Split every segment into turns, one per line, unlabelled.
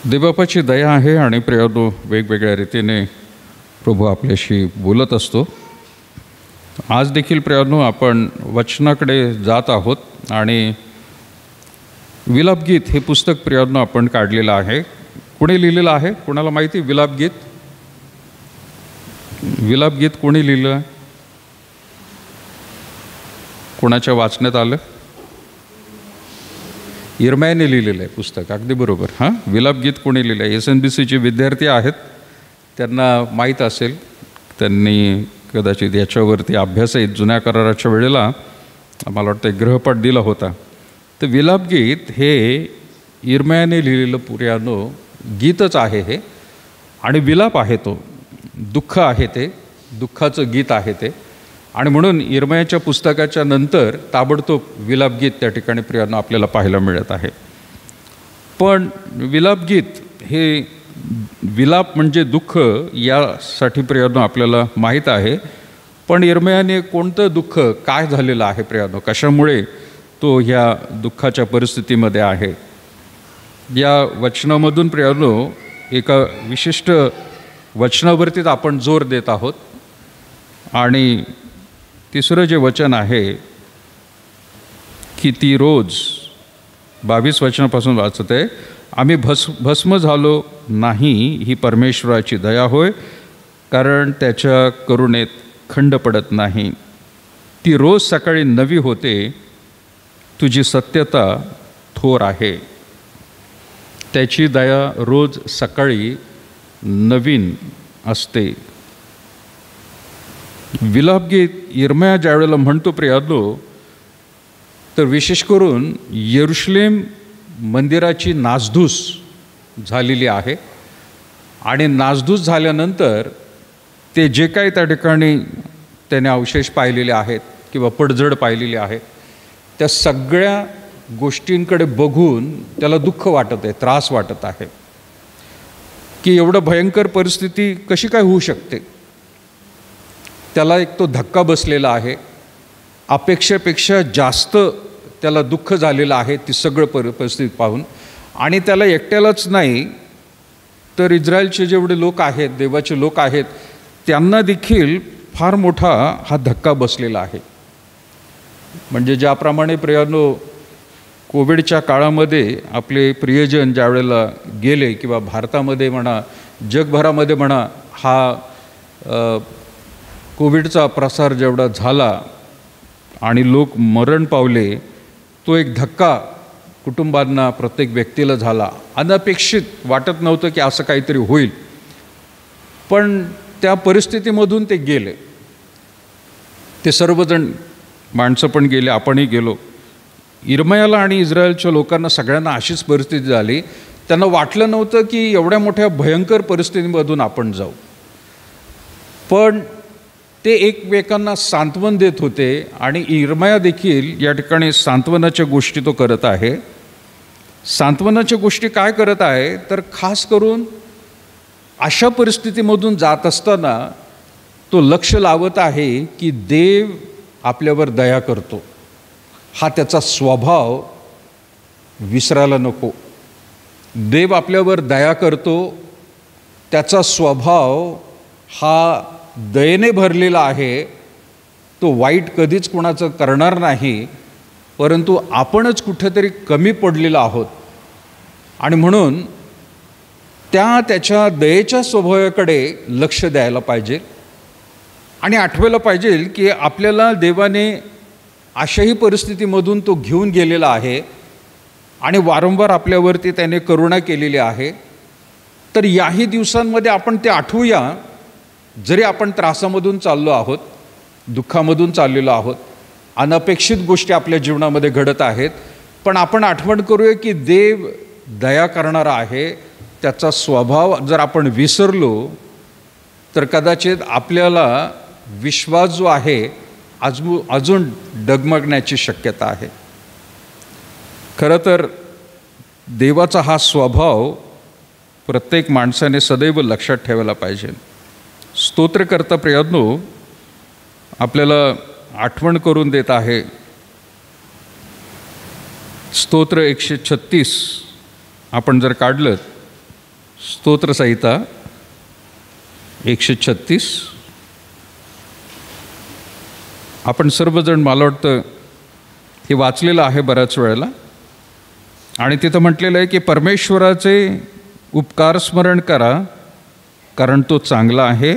देवबापाची दया आहे आणि प्रियानो वेगवेगळ्या रीतीने प्रभू आपल्याशी बोलत असतो. आज देखील प्रियानो आपण वचनाकडे जात आहोत आणि विलापगीत हे पुस्तक प्रियानो आपण काढलेलं आहे. कोणी लिहिलेलं आहे? कोणाला माहिती विलापगीत? विलापगीत कोणी लिहिलं आहे? कोणाच्या वाचण्यात आलं? इर्मयाने लिहिलेलं आहे पुस्तक. अगदी बरोबर. हां, विलापगीत कोणी लिहिलं आहे? SNBCचे विद्यार्थी आहेत, त्यांना माहीत असेल. त्यांनी कदाचित याच्यावरती अभ्यासही जुन्या कराराच्या वेळेला मला वाटतं गृहपाठ दिला होता. तर विलापगीत हे इर्मयाने लिहिलेलं पुरानो गीतच आहे हे, आणि विलाप आहे तो, दुःख आहे ते, दुःखाचं गीत आहे ते. आणि म्हणून इर्मयाच्या पुस्तकाच्या नंतर ताबडतोब विलापगीत त्या ठिकाणी प्रियानो आपल्याला पाहायला मिळत आहे. पण विलापगीत हे विलाप म्हणजे दुःख यासाठी प्रियानो आपल्याला माहीत आहे. पण इर्मयाने कोणतं दुःख, काय झालेलं आहे प्रियानो, कशामुळे तो ह्या दुःखाच्या परिस्थितीमध्ये आहे, या वचनामधून प्रियानो एका विशिष्ट वचनावरतीच आपण जोर देत आहोत. आणि तिसरं जे वचन आहे की ती रोज 22 वचनापासून वाचत आहे. आम्ही भस्म झालो नाही ही परमेश्वराची दया होय, कारण त्याच्या करुणेत खंड पडत नाही. ती रोज सकाळी नवी होते, तुझी सत्यता थोर आहे. त्याची दया रोज सकाळी नवीन असते. विलापगीत इर्मया ज्या वेळेला म्हणतो प्रियानो, तर विशेष करून यरुशलेम मंदिराची नासधूस झालेली आहे. आणि नासधूस झाल्यानंतर ते जे काही त्या ठिकाणी त्याने अवशेष पाहिलेले आहेत किंवा पडझड पाहिलेली आहे, त्या सगळ्या गोष्टींकडे बघून त्याला दुःख वाटत आहे, त्रास वाटत आहे की एवढं भयंकर परिस्थिती कशी काय होऊ शकते. त्याला एक तो धक्का बसलेला आहे. अपेक्षेपेक्षा जास्त त्याला दुःख झालेलं आहे ती सगळं परिस्थिती पाहून. आणि त्याला एकट्यालाच नाही, तर इस्रायलचे जेवढे लोक आहेत, देवाचे लोक आहेत, त्यांना देखील फार मोठा हा धक्का बसलेला आहे. म्हणजे ज्याप्रमाणे प्रियानो कोविडच्या काळामध्ये आपले प्रियजन ज्या वेळेला गेले, किंवा भारतामध्ये म्हणा, जगभरामध्ये म्हणा, हा कोविडचा प्रसार जेवढा झाला आणि लोक मरण पावले, तो एक धक्का कुटुंबांना, प्रत्येक व्यक्तीला झाला. अनपेक्षित वाटत नव्हतं की असं काहीतरी होईल, पण त्या परिस्थितीमधून ते गेले. ते सर्वजण, माणसं पण गेले, आपणही गेलो. इर्मयाला आणि इस्रायलच्या लोकांना सगळ्यांना अशीच परिस्थिती झाली. त्यांना वाटलं नव्हतं की एवढ्या मोठ्या भयंकर परिस्थितीमधून आपण जाऊ. पण ते एकमेकांना सांत्वन देत होते. आणि इर्मया देखील या ठिकाणी सांत्वनाच्या गोष्टी तो करत आहे. सांत्वनाच्या गोष्टी काय करत आहे, तर खास करून अशा परिस्थितीमधून जात असताना तो लक्ष लावत आहे की देव आपल्यावर दया करतो. हा त्याचा स्वभाव विसरायला नको. देव आपल्यावर दया करतो, त्याचा स्वभाव हा दयेने भरलेला आहे. तो वाईट कधीच कोणाचं करणार नाही, परंतु आपणच कुठेतरी कमी पडलेलो आहोत. आणि म्हणून त्याच्या दयेच्या स्वभावाकडे लक्ष द्यायला पाहिजे. आणि आठवायला पाहिजे की आपल्याला देवाने अशाही परिस्थितीमधून तो घेऊन गेलेला आहे आणि वारंवार आपल्यावरती त्याने करुणा केलेली आहे. तर याही दिवसांमध्ये आपण ते आठवूया. जरी आपण त्रासामधून चाललो आहोत, दुःखामधून चाललेलो आहोत, अनपेक्षित गोष्टी आपल्या जीवनामध्ये घडत आहेत, पण आपण आठवण करूया की देव दया करणारा आहे. त्याचा स्वभाव जर आपण विसरलो तर कदाचित आपल्याला विश्वास जो आहे अजून डगमगण्याची शक्यता आहे. खरं तर देवाचा हा स्वभाव प्रत्येक माणसाने सदैव लक्षात ठेवायला पाहिजे. स्तोत्रकर्ता प्रियानो आपल्याला आठवण करून देत आहे. स्तोत्र 136 आपण जर काढलं स्तोत्रसंहिता 136. आपण सर्वजण मला वाटतं हे वाचलेलं आहे बऱ्याच वेळेला. आणि तिथं म्हटलेलं आहे की परमेश्वराचे उपकार स्मरण करा, कारण तो चांगला आहे,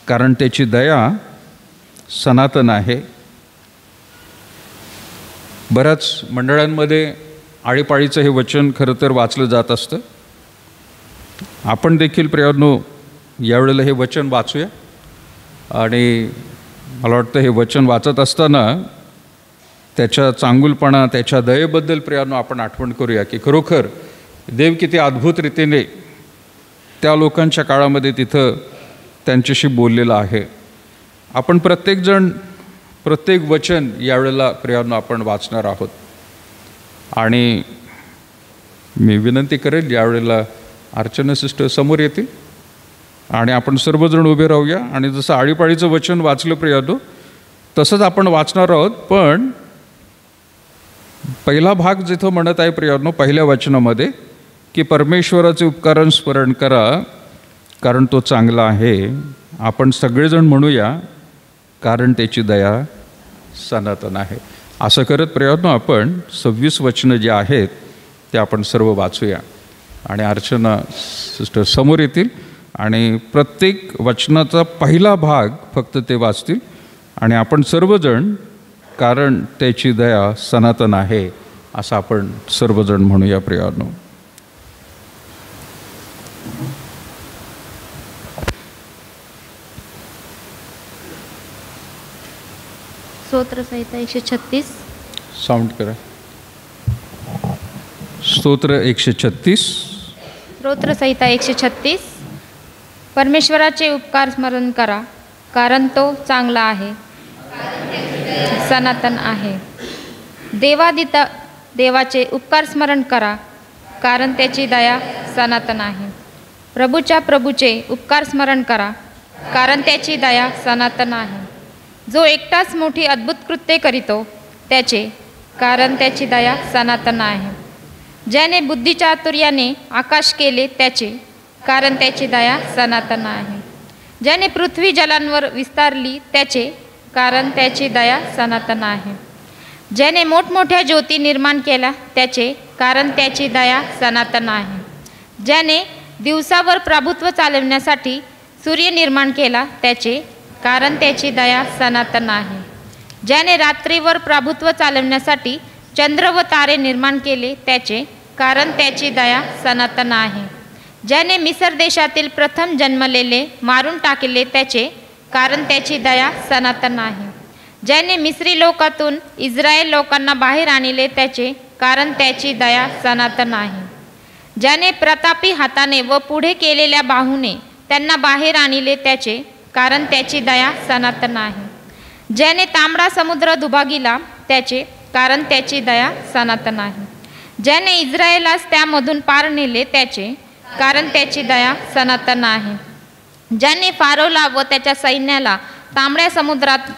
कारण त्याची दया सनातन आहे. बऱ्याच मंडळांमध्ये आळीपाळीचं हे वचन खरं तर वाचलं जात असतं. आपण देखील प्रियांनो यावेळेला हे वचन वाचूया. आणि मला वाटतं हे वचन वाचत असताना त्याच्या चांगुलपणा, त्याच्या दयेबद्दल प्रियांनो आपण आठवण करूया की खरोखर देव किती अद्भुत रीतीने त्या लोकांच्या काळामध्ये तिथं त्यांच्याशी बोललेलं आहे. आपण प्रत्येकजण प्रत्येक वचन यावेळेला प्रियांनो आपण वाचणार आहोत. आणि मी विनंती करेल यावेळेला अर्चना सिस्टर समोर येतील आणि आपण सर्वजण उभे राहूया. आणि जसं आळीपाळीचं वचन वाचलं प्रियांनो तसंच आपण वाचणार आहोत. पण पहिला भाग जिथं म्हणत आहे प्रियांनो पहिल्या वचनामध्ये की परमेश्वराचे उपकार स्मरण करा, कारण तो चांगला आहे. आपण सगळेजण म्हणूया, कारण त्याची दया सनातन आहे. असं करत प्रियांनो आपण 26 वचनं जे आहेत ते आपण सर्व वाचूया. आणि अर्चना सिस्टर समोर येतील आणि प्रत्येक वचनाचा पहिला भाग फक्त ते वाचतील. आणि आपण सर्वजण कारण त्याची दया सनातन आहे असं आपण सर्वजण म्हणूया प्रियांनो.
स्तोत्रसंहिता 136.
साऊंड करा. स्तोत्र 136.
स्तोत्रसंहिता 136. परमेश्वराचे उपकार स्मरण करा, कारण तो चांगला आहे, सनातन आहे. देवाचे उपकार स्मरण करा, कारण त्याची दया सनातन आहे. प्रभूचे उपकार स्मरण करा, कारण त्याची दया सनातन आहे. जो एकटाच मोठी अद्भुत कृत्ये करीतो त्याचे, कारण त्याची दया सनातन आहे. ज्याने बुद्धीचातुर्याने आकाश केले त्याचे, कारण त्याची दया सनातन आहे. ज्याने पृथ्वी जलांवर विस्तारली त्याचे, कारण त्याची दया सनातन आहे. ज्याने मोठमोठ्या ज्योती निर्माण केल्या त्याचे, कारण त्याची दया सनातन आहे. ज्याने दिवसावर प्रभुत्व चालवण्यासाठी सूर्य निर्माण केला त्याचे, कारण त्याची दया सनातन आहे. ज्याने रात्रीवर प्रभुत्व चालवण्यासाठी चंद्र व तारे निर्माण केले त्याचे, कारण त्याची दया सनातन आहे. ज्याने मिसर देशातील प्रथम जन्मलेले मारून टाकले त्याचे, कारण त्याची दया सनातन आहे. ज्याने मिस्री लोकातून इस्रायल लोकांना बाहेर आणले त्याचे, कारण त्याची दया सनातन आहे. ज्याने प्रतापी हाताने व पुढे केलेल्या बाहूने त्यांना बाहेर आणले त्याचे, कारण त्याची दया सनातन आहे. ज्याने तांबडा समुद्र दुभागिला त्याचे, कारण त्याची दया सनातन आहे. ज्याने इस्रायेलास त्यामधून पार नेले त्याचे, कारण त्याची दया सनातन आहे. ज्याने फारोला व त्याच्या सैन्याला तांबड्या समुद्रात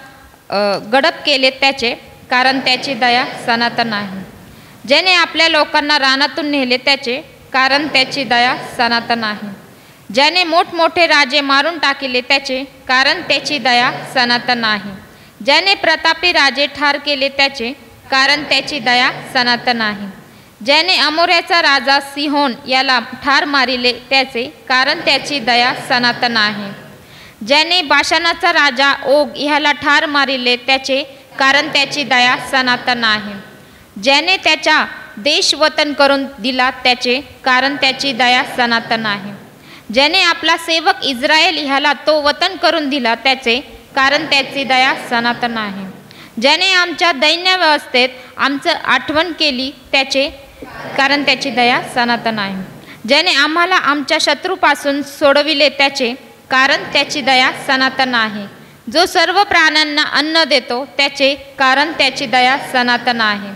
गडप केले त्याचे, कारण त्याची दया सनातन आहे. ज्याने आपल्या लोकांना रानातून नेले त्याचे, कारण त्याची दया सनातन आहे. ज्याने मोठमोठे राजे मारून टाकले त्याचे, कारण त्याची दया सनातन आहे. ज्याने प्रतापी राजे ठार केले त्याचे, कारण त्याची दया सनातन आहे. ज्याने अमोऱ्याचा राजा सिहोन याला ठार मारिले त्याचे, कारण त्याची दया सनातन आहे. ज्याने बाशानाचा राजा ओग ह्याला ठार मारिले त्याचे, कारण त्याची दया सनातन आहे. ज्याने त्याचा देश वतन करून दिला त्याचे, कारण त्याची दया सनातन आहे. ज्याने आपला सेवक इस्रायल ह्याला तो वतन करून दिला त्याचे, कारण त्याची दया सनातन आहे. ज्याने आमच्या दैन्यावस्थेत आमचं आठवण केली त्याचे, कारण त्याची दया सनातन आहे. ज्याने आम्हाला आमच्या शत्रूपासून सोडविले त्याचे, कारण त्याची दया सनातन आहे. जो सर्व प्राण्यांना अन्न देतो त्याचे, कारण त्याची दया सनातन आहे.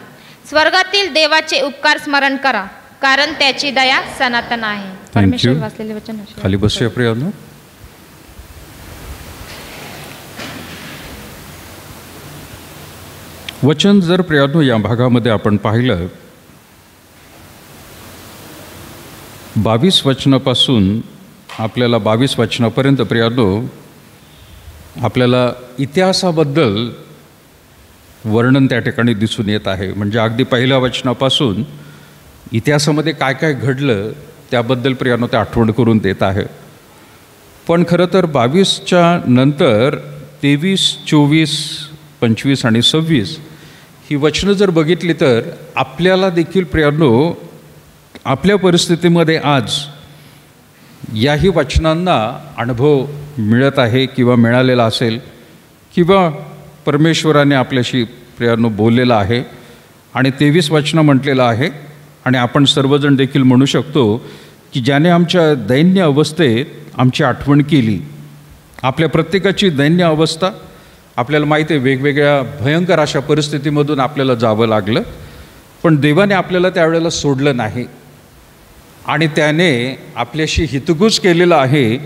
स्वर्गातील देवाचे उपकार स्मरण करा, कारण त्याची दया सनातन आहे.
परमेश्वर वाचलेले वचन खाली बसूया प्रियांनो. वचन जर प्रियांनो या भागामध्ये आपण पाहिलं 22 वचनापासून आपल्याला 22 वचनापर्यंत प्रियानो आपल्याला इतिहासाबद्दल वर्णन त्या ठिकाणी दिसून येत आहे. म्हणजे अगदी पहिल्या वचनापासून इतिहासामध्ये काय काय घडलं त्याबद्दल प्रियानो ते आठवण करून देत आहे. पण खरं तर 22च्या नंतर 23, 24, 25 आणि 26 ही वचनं जर बघितली तर आपल्याला देखील प्रियानो आपल्या परिस्थितीमध्ये आज याही वचनांना अनुभव मिळत आहे किंवा मिळालेला असेल किंवा परमेश्वराने आपल्याशी प्रियानो बोललेला आहे. आणि 23 वचनं म्हटलेलं आहे आणि आपण सर्वजण देखील म्हणू शकतो की ज्याने आमच्या दैन्य अवस्थेत आमची आठवण केली. आपल्या प्रत्येकाची दैन्य अवस्था आपल्याला माहिती आहे, वेगवेगळ्या भयंकर अशा परिस्थितीमधून आपल्याला जावं लागलं, पण देवाने आपल्याला त्यावेळेला सोडलं नाही आणि त्याने आपल्याशी हितगुज केलेलं आहे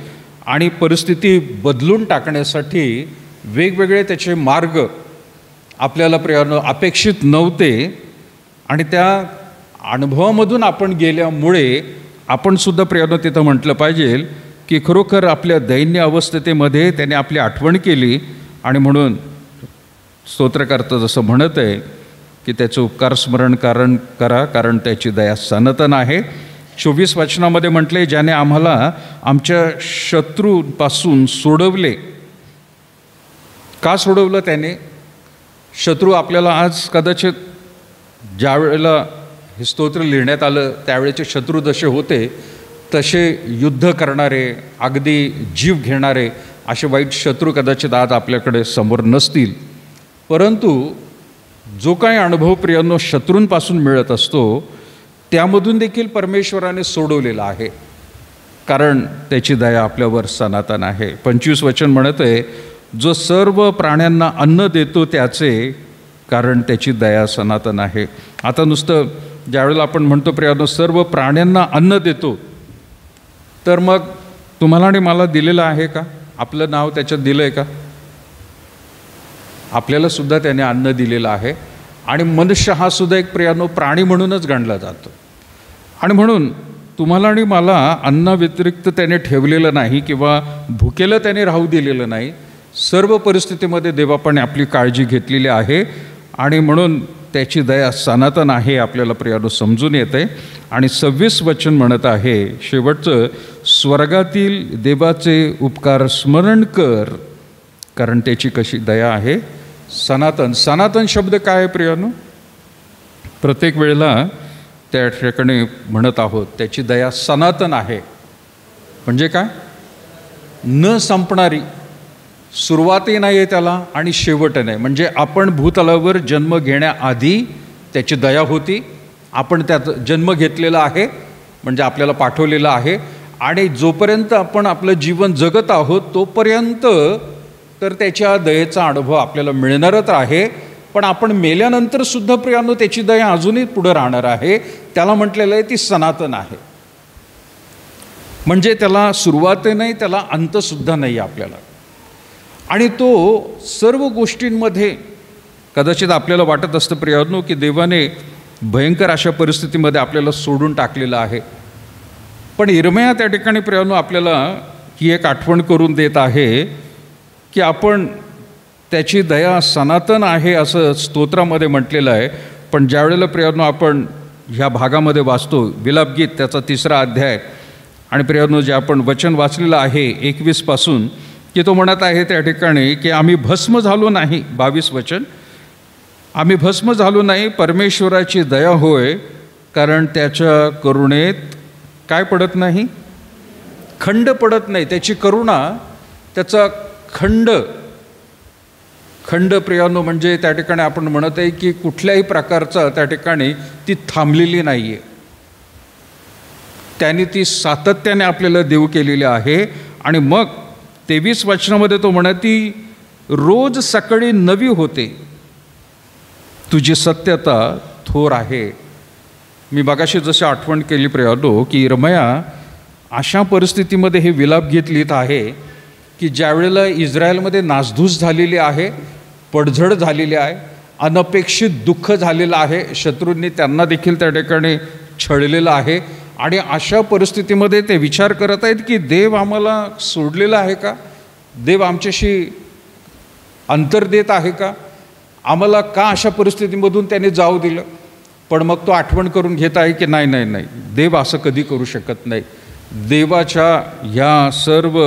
आणि परिस्थिती बदलून टाकण्यासाठी वेगवेगळे त्याचे मार्ग आपल्याला प्रियानो अपेक्षित नव्हते आणि त्या अनुभवामधून आपण गेल्यामुळे आपण सुद्धा प्रियानो तिथं म्हटलं पाहिजे की खरोखर आपल्या दैन्य अवस्थेमध्ये त्याने आपली आठवण केली आणि म्हणून स्तोत्रकर्ता जसं म्हणत आहे की त्याचं उपकार स्मरण करा कारण त्याची दया सनातन आहे. 24 वचनामध्ये म्हटले ज्याने आम्हाला आमच्या शत्रूपासून सोडवले. का सोडवलं त्याने? शत्रू आपल्याला आज कदाचित ज्या वेळेला हे स्तोत्र लिहिण्यात आलं त्यावेळेचे शत्रू जसे होते तसे युद्ध करणारे, अगदी जीव घेणारे असे वाईट शत्रू कदाचित आज आपल्याकडे समोर नसतील, परंतु जो काही अनुभव प्रियांनो शत्रूंपासून मिळत असतो त्यामधून देखील परमेश्वराने सोडवलेला आहे कारण त्याची दया आपल्यावर सनातन आहे. 25 वचन म्हणत आहे जो सर्व प्राण्यांना अन्न देतो त्याचे कारण त्याची दया सनातन आहे. आता नुसतं ज्यावेळेला आपण म्हणतो प्रियांनो सर्व प्राण्यांना अन्न देतो, तर मग तुम्हाला आणि मला दिलेलं आहे का? आपलं नाव त्याच्यात दिलं आहे का? आपल्याला सुद्धा त्याने अन्न दिलेलं आहे आणि मनुष्य हा सुद्धा एक प्रियांनो प्राणी म्हणूनच गणला जातो आणि म्हणून तुम्हाला आणि मला अन्नाव्यतिरिक्त त्याने ठेवलेलं नाही किंवा भुकेलं त्याने राहू दिलेलं नाही. सर्व परिस्थितीमध्ये देवापाने आपली काळजी घेतलेली आहे आणि म्हणून त्याची दया सनातन आहे आपल्याला प्रियानो समजून येते. आणि 26 वचन म्हणत आहे शेवटचं स्वर्गातील देवाचे उपकार स्मरण कर कारण त्याची कशी दया आहे सनातन. सनातन शब्द काय आहे प्रियानो? प्रत्येक वेळेला त्या ठिकाणी म्हणत आहोत त्याची दया सनातन आहे. म्हणजे काय? न संपणारी, सुरुवातही नाही आहे त्याला आणि शेवट नाही. म्हणजे आपण भूतलावर जन्म घेण्याआधी त्याची दया होती, आपण त्यात जन्म घेतलेला आहे म्हणजे आपल्याला पाठवलेलं आहे आणि जोपर्यंत आपण आपलं जीवन जगत आहोत तोपर्यंत तर त्याच्या दयेचा अनुभव आपल्याला मिळणारच आहे. पण आपण मेल्यानंतर सुद्धा प्रियांनो त्याची दया अजूनही पुढं राहणार आहे. त्याला म्हटलेलं आहे ती सनातन आहे. म्हणजे त्याला सुरुवात नाही, त्याला अंतसुद्धा नाही आपल्याला. आणि तो सर्व गोष्टींमध्ये कदाचित आपल्याला वाटत असतं प्रियांनो की देवाने भयंकर अशा परिस्थितीमध्ये आपल्याला सोडून टाकलेलं आहे. पण इर्मया त्या ठिकाणी प्रियांनो आपल्याला ही एक आठवण करून देत आहे की आपण त्याची दया सनातन आहे असं स्तोत्रामध्ये म्हटलेलं आहे. पण ज्यावेळेला प्रियांनो आपण ह्या भागामध्ये वाचतो विलापगीत त्याचा 3रा अध्याय आणि प्रियांनो जे आपण वचन वाचलेलं आहे 21 पासून की तो म्हणत आहे त्या ठिकाणी की आम्ही भस्म झालो नाही. 22 वचन आम्ही भस्म झालो नाही, परमेश्वराची दया होय कारण त्याच्या करुणेत काय पडत नाही? खंड पडत नाही. त्याची करुणा, त्याचा खंड प्रियांनो म्हणजे त्या ठिकाणी आपण म्हणत आहे की कुठल्याही प्रकारचा त्या ठिकाणी ती थांबलेली नाही आहे. त्याने ती सातत्याने आपल्याला देऊ केलेली आहे. आणि मग 23 वचनामध्ये तो म्हणत ती रोज सकाळी नवी होते, तुझी सत्यता थोर आहे. मी मगाशी जशी आठवण केली प्रियांनो की इर्मया अशा परिस्थितीमध्ये हे विलापगीत लिहित आहे की ज्यावेळेला इस्रायलमध्ये नासधूस झालेली आहे, पडझड झालेली आहे, अनपेक्षित दुःख झालेलं आहे, शत्रूंनी त्यांना देखील त्या ठिकाणी छळलेलं आहे आणि अशा परिस्थितीमध्ये ते विचार करत आहेत की देव आम्हाला सोडलेला आहे का, देव आमच्याशी अंतर देत आहे का, आम्हाला का अशा परिस्थितीमधून त्याने जाऊ दिलं. पण मग तो आठवण करून घेत आहे की नाही नाही नाही, देव असं कधी करू शकत नाही. देवाच्या ह्या सर्व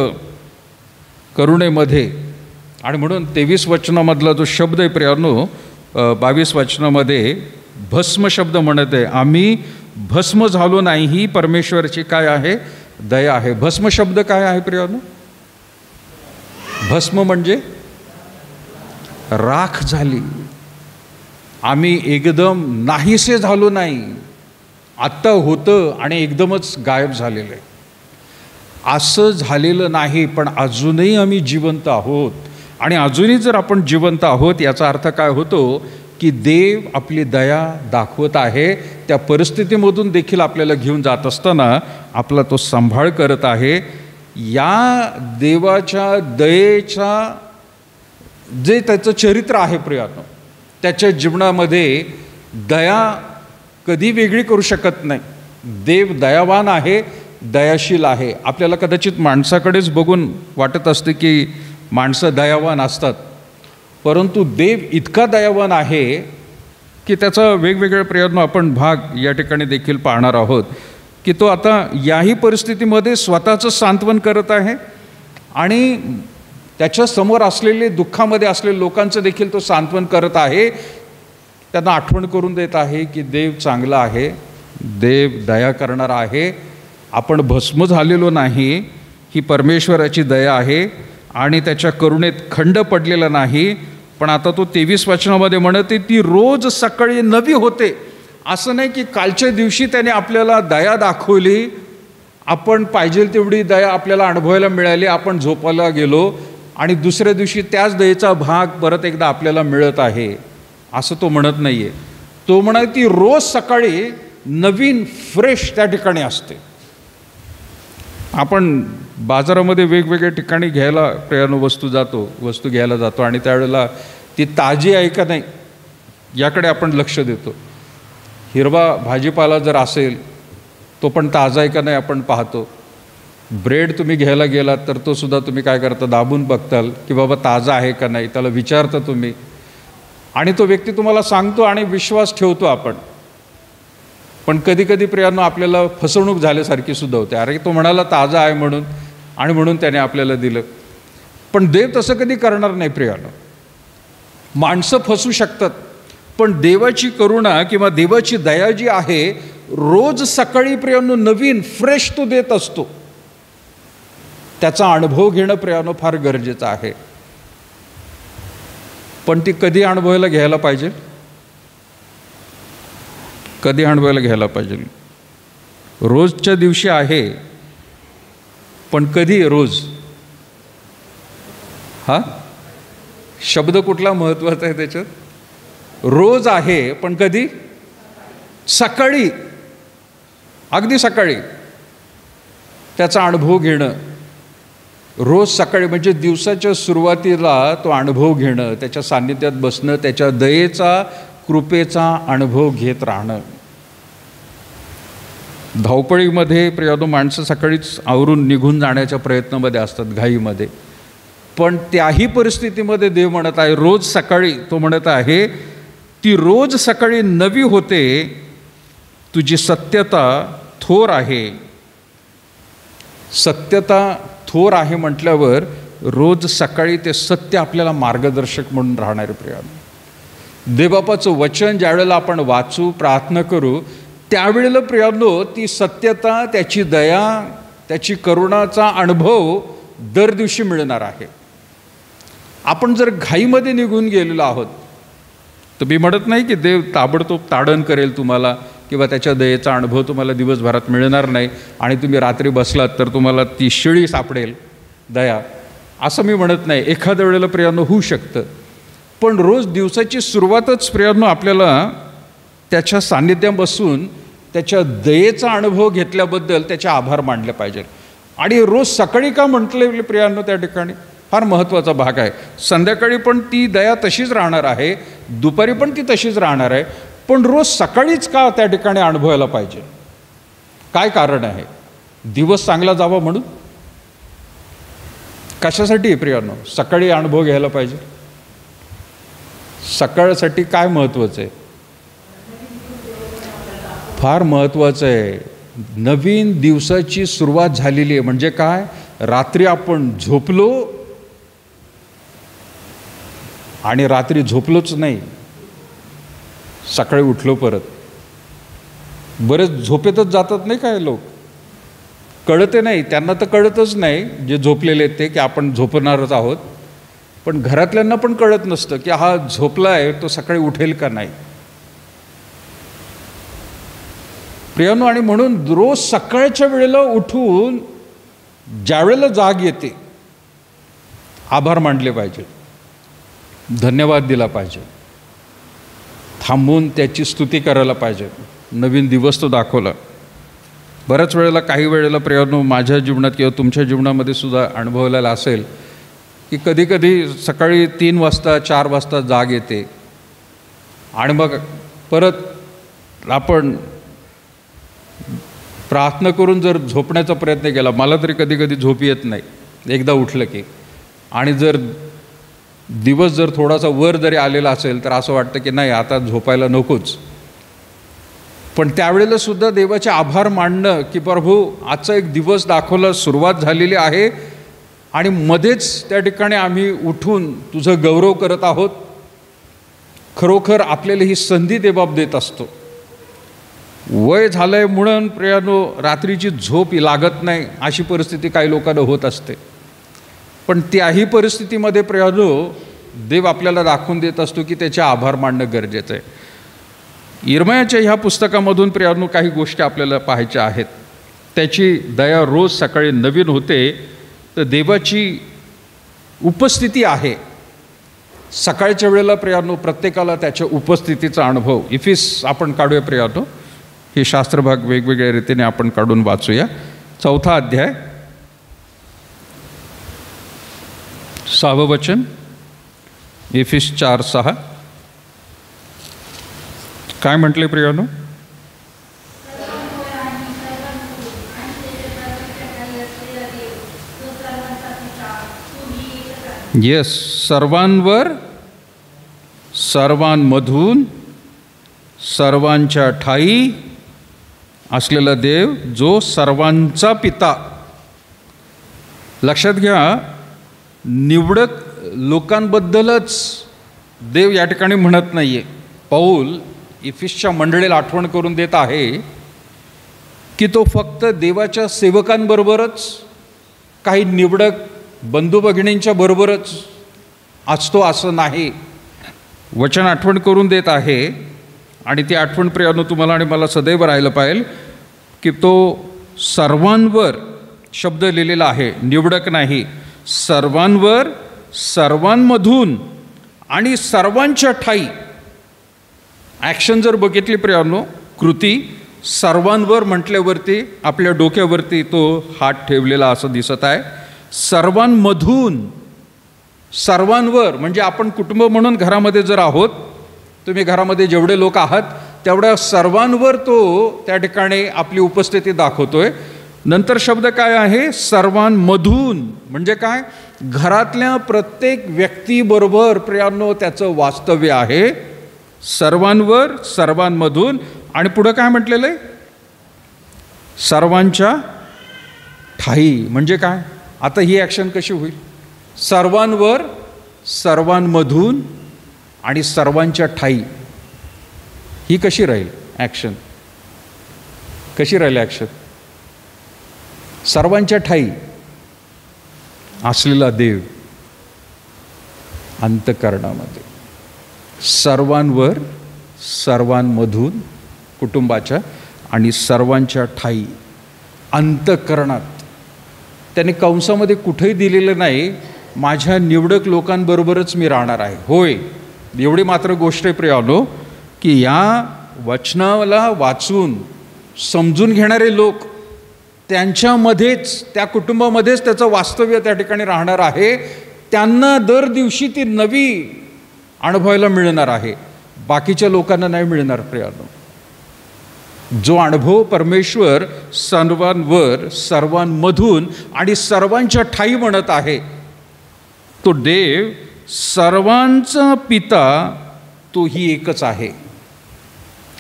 करुणेमध्ये, आणि म्हणून 23 वचनामधला जो शब्द आहे प्रियांनो, 22 वचनामध्ये भस्म शब्द म्हणत आहे. आम्ही भस्म झालो नाही, ही परमेश्वराची काय आहे, दया आहे. भस्म शब्द काय आहे प्रियांनो? भस्म म्हणजे राख झाली. आम्ही एकदम नाहीसे झालो नाही, आत्ता होतं आणि एकदमच गायब झालेलं आहे असं झालेलं नाही. पण अजूनही आम्ही जिवंत आहोत. आणि अजूनही जर आपण जिवंत आहोत याचा अर्थ काय होतो की देव आपली दया दाखवत आहे. त्या परिस्थितीमधून देखील आपल्याला घेऊन जात असताना आपला तो सांभाळ करत आहे. या देवाच्या दयेचा जे त्याचं चरित्र आहे प्रियानो, त्याच्या जीवनामध्ये दया कधी वेगळी करू शकत नाही. देव दयावान आहे, दयाशील आहे. आपल्याला कदाचित माणसाकडेच बघून वाटत असते की माणसं दयावान असतात, परंतु देव इतका दयावान आहे की त्याचा वेगवेगळ्या प्रयत्न आपण भाग या ठिकाणी देखील पाहणार आहोत. की तो आता याही परिस्थितीमध्ये स्वतःचं सांत्वन करत आहे आणि त्याच्या समोर असलेले, दुःखामध्ये असलेल्या लोकांचं देखील तो सांत्वन करत आहे. त्यांना आठवण करून देत आहे की देव चांगला आहे, देव दया करणारा आहे. आपण भस्म झालेलो नाही, ही परमेश्वराची दया आहे आणि त्याच्या करुणेत खंड पडलेला नाही. पण आता तो 23 वचनामध्ये म्हणते ती रोज सकाळी नवी होते. असं नाही की कालच्या दिवशी त्याने आपल्याला दया दाखवली, आपण पाहिजे तेवढी दया आपल्याला अनुभवायला मिळाली, आपण झोपायला गेलो आणि दुसऱ्या दिवशी त्याच दयेचा भाग परत एकदा आपल्याला मिळत आहे, असं तो म्हणत नाही आहे. तो म्हणा ती रोज सकाळी नवीन फ्रेश त्या ठिकाणी असते. आपण बाजारामध्ये वेगवेगळ्या ठिकाणी घ्यायला वस्तू घ्यायला जातो आणि त्यावेळेला ती ताजी आहे का नाही याकडे आपण लक्ष देतो. हिरवा भाजीपाला जर असेल तो पण ताजा आहे का नाही आपण पाहतो. ब्रेड तुम्ही घ्यायला गेलात तर तो सुद्धा तुम्ही काय करता, दाबून बघताल की बाबा ताजा आहे का नाही, त्याला विचारता तुम्ही आणि तो व्यक्ती तुम्हाला सांगतो आणि विश्वास ठेवतो आपण. पण कधी कधी प्रियांनो आपल्याला फसवणूक झाल्यासारखी सुद्धा होते. अरे तो म्हणाला ताजा आहे म्हणून आणि म्हणून त्याने आपल्याला दिलं. पण देव तसं कधी करणार नाही प्रियांनो. माणसं फसू शकतात, पण देवाची करुणा किंवा देवाची दया जी आहे रोज सकाळी प्रियांनो नवीन फ्रेश तो देत असतो. त्याचा अनुभव घेणं प्रियांनो फार गरजेचं आहे. पण ती कधी अनुभवायला घ्यायला पाहिजे, कधी अनुभवायला घ्यायला पाहिजे. रोजच्या दिवशी आहे, पण कधी रोज, हा शब्द कुठला महत्त्वाचा आहे त्याच्यात. रोज आहे पण कधी, सकाळी, अगदी सकाळी त्याचा अनुभव घेणं. रोज सकाळी म्हणजे दिवसाच्या सुरुवातीला तो अनुभव घेणं, त्याच्या सान्निध्यात बसणं, त्याच्या दयेचा, कृपेचा अनुभव घेत राहणं. धावपळीमध्ये प्रियांनो माणसं सकाळीच आवरून निघून जाण्याच्या प्रयत्नामध्ये असतात, घाईमध्ये. पण त्याही परिस्थितीमध्ये देव म्हणत आहे रोज सकाळी, तो म्हणत आहे ती रोज सकाळी नवी होते, तुझी सत्यता थोर आहे. सत्यता थोर आहे म्हटल्यावर रोज सकाळी ते सत्य आपल्याला मार्गदर्शक म्हणून राहणारे प्रियांनो. देवबापाचं वचन ज्यावेळेला आपण वाचू, प्रार्थना करू, त्यावेळेला प्रियांनो ती सत्यता, त्याची दया, त्याची करुणाचा अनुभव दर दिवशी मिळणार आहे. आपण जर घाईमध्ये निघून गेलेलो आहोत तर मी म्हणत नाही की देव ताबडतोब ताडण करेल तुम्हाला किंवा त्याच्या दयेचा अनुभव तुम्हाला दिवसभरात मिळणार नाही आणि तुम्ही रात्री बसलात तर तुम्हाला ती शिळी सापडेल दया, असं मी म्हणत नाही. एखाद्या वेळेला प्रियांनो होऊ शकतं, पण रोज दिवसाची सुरुवातच प्रियांनो आपल्याला त्याच्या सान्निध्यात बसून त्याच्या दयेचा अनुभव घेतल्याबद्दल त्याचे आभार मानले पाहिजे. आणि रोज सकाळी का म्हटले प्रियांनो त्या ठिकाणी फार महत्त्वाचा भाग आहे. संध्याकाळी पण ती दया तशीच राहणार आहे, दुपारी पण ती तशीच राहणार आहे, पण रोज सकाळीच का त्या ठिकाणी अनुभवायला पाहिजे. काय कारण आहे? दिवस चांगला जावा म्हणून? कशासाठी आहे प्रियांनो? सकाळी अनुभव घ्यायला पाहिजे. सकाळसाठी काय महत्त्वाचं आहे? फार महत्त्वाचं आहे. नवीन दिवसाची सुरुवात झालेली आहे. म्हणजे काय? रात्री आपण झोपलो आणि रात्री झोपलोच नाही, सकाळी उठलो परत. बरेच झोपेतच जातात नाही काय लोक, कळते नाही त्यांना, तर कळतच नाही जे झोपलेले आहेत ते, की आपण झोपणारच आहोत. पण घरातल्यांना पण कळत नसतं की हा झोपला आहे, तो सकाळी उठेल का नाही. प्रियांनो, आणि म्हणून रोज सकाळच्या वेळेला उठून ज्या वेळेला जाग येते, आभार मानले पाहिजे, धन्यवाद दिला पाहिजे, थांबून त्याची स्तुती करायला पाहिजे. नवीन दिवस तो दाखवला. बऱ्याच वेळेला, काही वेळेला प्रियांनो, माझ्या जीवनात किंवा तुमच्या जीवनामध्ये सुद्धा अनुभवलेला असेल की कधी कधी सकाळी 3 वाजता 4 वाजता जाग येते आणि मग परत आपण प्रार्थना करून जर झोपण्याचा प्रयत्न केला, मला तरी कधी कधी झोप येत नाही एकदा उठलं की, आणि जर दिवस जर थोडासा वर जरी आलेला असेल तर असं वाटतं की नाही आता झोपायला नकोच. पण त्यावेळेला सुद्धा देवाचे आभार मानणं की प्रभू आजचा एक दिवस दाखवला, सुरुवात झालेली आहे आणि मध्येच त्या ठिकाणी आम्ही उठून तुझं गौरव करत आहोत. खरोखर आपल्याला ही संधी देबाप देत असतो. वय झालंय म्हणून प्रियांनो रात्रीची झोप लागत नाही अशी परिस्थिती काही लोकांना होत असते. पण त्याही परिस्थितीमध्ये प्रियांनो देव आपल्याला दाखवून देत असतो की त्याचे आभार मानणं गरजेचं आहे. इर्मयाच्या ह्या पुस्तकामधून प्रियांनो काही गोष्टी आपल्याला पाहायच्या आहेत. त्याची दया रोज सकाळी नवीन होते. तर देवाची उपस्थिती आहे सकाळच्या वेळेला प्रियांनो, प्रत्येकाला त्याच्या उपस्थितीचा अनुभव. इफिस आपण काढूया प्रियांनो, हे शास्त्रभाग वेगवेगळ्या रीतीने आपण काढून वाचूया. 4था अध्याय 6वं वचन, इफिस 4:6. काय म्हटले प्रियांनो? येस, सर्वांवर, सर्वांमधून, सर्वांच्या ठाई असलेला देव, जो सर्वांचा पिता. लक्षात घ्या, निवडक लोकांबद्दलच देव या ठिकाणी म्हणत नाही आहे. पौल इफिसच्या मंडळीला आठवण करून देत आहे की तो फक्त देवाच्या सेवकांबरोबरच, काही निवडक बंधू भगिनींच्या बरोबरच असतो असं नाही. वचन आठवण करून देत आहे आणि ती आठवण प्रियांनो तुम्हाला आणि मला सदैव राहिलं पाहिजे की तो सर्वांवर शब्द लिहिलेला आहे, निवडक नाही. सर्वांवर, सर्वांमधून आणि सर्वांच्या ठाई. ॲक्शन जर बघितली प्रियांनो, कृती, सर्वांवर म्हटल्यावरती आपल्या डोक्यावरती तो हात ठेवलेला असं दिसत आहे. सर्वांमधून, सर्वांवर म्हणजे आपण कुटुंब म्हणून घरामध्ये जर आहोत, तुम्ही घरामध्ये जेवढे लोक आहात तेवढ्या सर्वांवर तो त्या ठिकाणी आपली उपस्थिती दाखवतोय. नंतर शब्द काय आहे? सर्वांमधून. म्हणजे काय? घरातल्या प्रत्येक व्यक्तीबरोबर प्रियांनो त्याचं वास्तव्य आहे. सर्वांवर, सर्वांमधून, आणि पुढं काय म्हटलेलं आहे? सर्वांच्या ठाई. म्हणजे काय? आता ही ॲक्शन कशी होईल? सर्वांवर, सर्वांमधून आणि सर्वांच्या ठाई. ही कशी राहील ॲक्शन? कशी राहील ॲक्शन? सर्वांच्या ठाई असलेला देव अंतःकरणामध्ये, सर्वांवर, सर्वांमधून, कुटुंबाच्या आणि सर्वांच्या ठाई अंतःकरणात. त्याने कंसामध्ये कुठेही दिलेलं नाही माझ्या निवडक लोकांबरोबरच मी राहणार आहे. होय, एवढी मात्र गोष्ट आहे प्रियांनो की या वचनाला वाचून समजून घेणारे लोक, त्यांच्यामध्येच, त्या कुटुंबामध्येच त्याचं वास्तव्य त्या ठिकाणी राहणार आहे. त्यांना दर दिवशी ती नवी अनुभवायला मिळणार आहे, बाकीच्या लोकांना नाही मिळणार प्रियांनो. जो अनुभव परमेश्वर सर्वांवर, सर्वांमधून आणि सर्वांच्या ठाई म्हणत आहे, तो देव सर्वांचा पिता, तोही एकच आहे.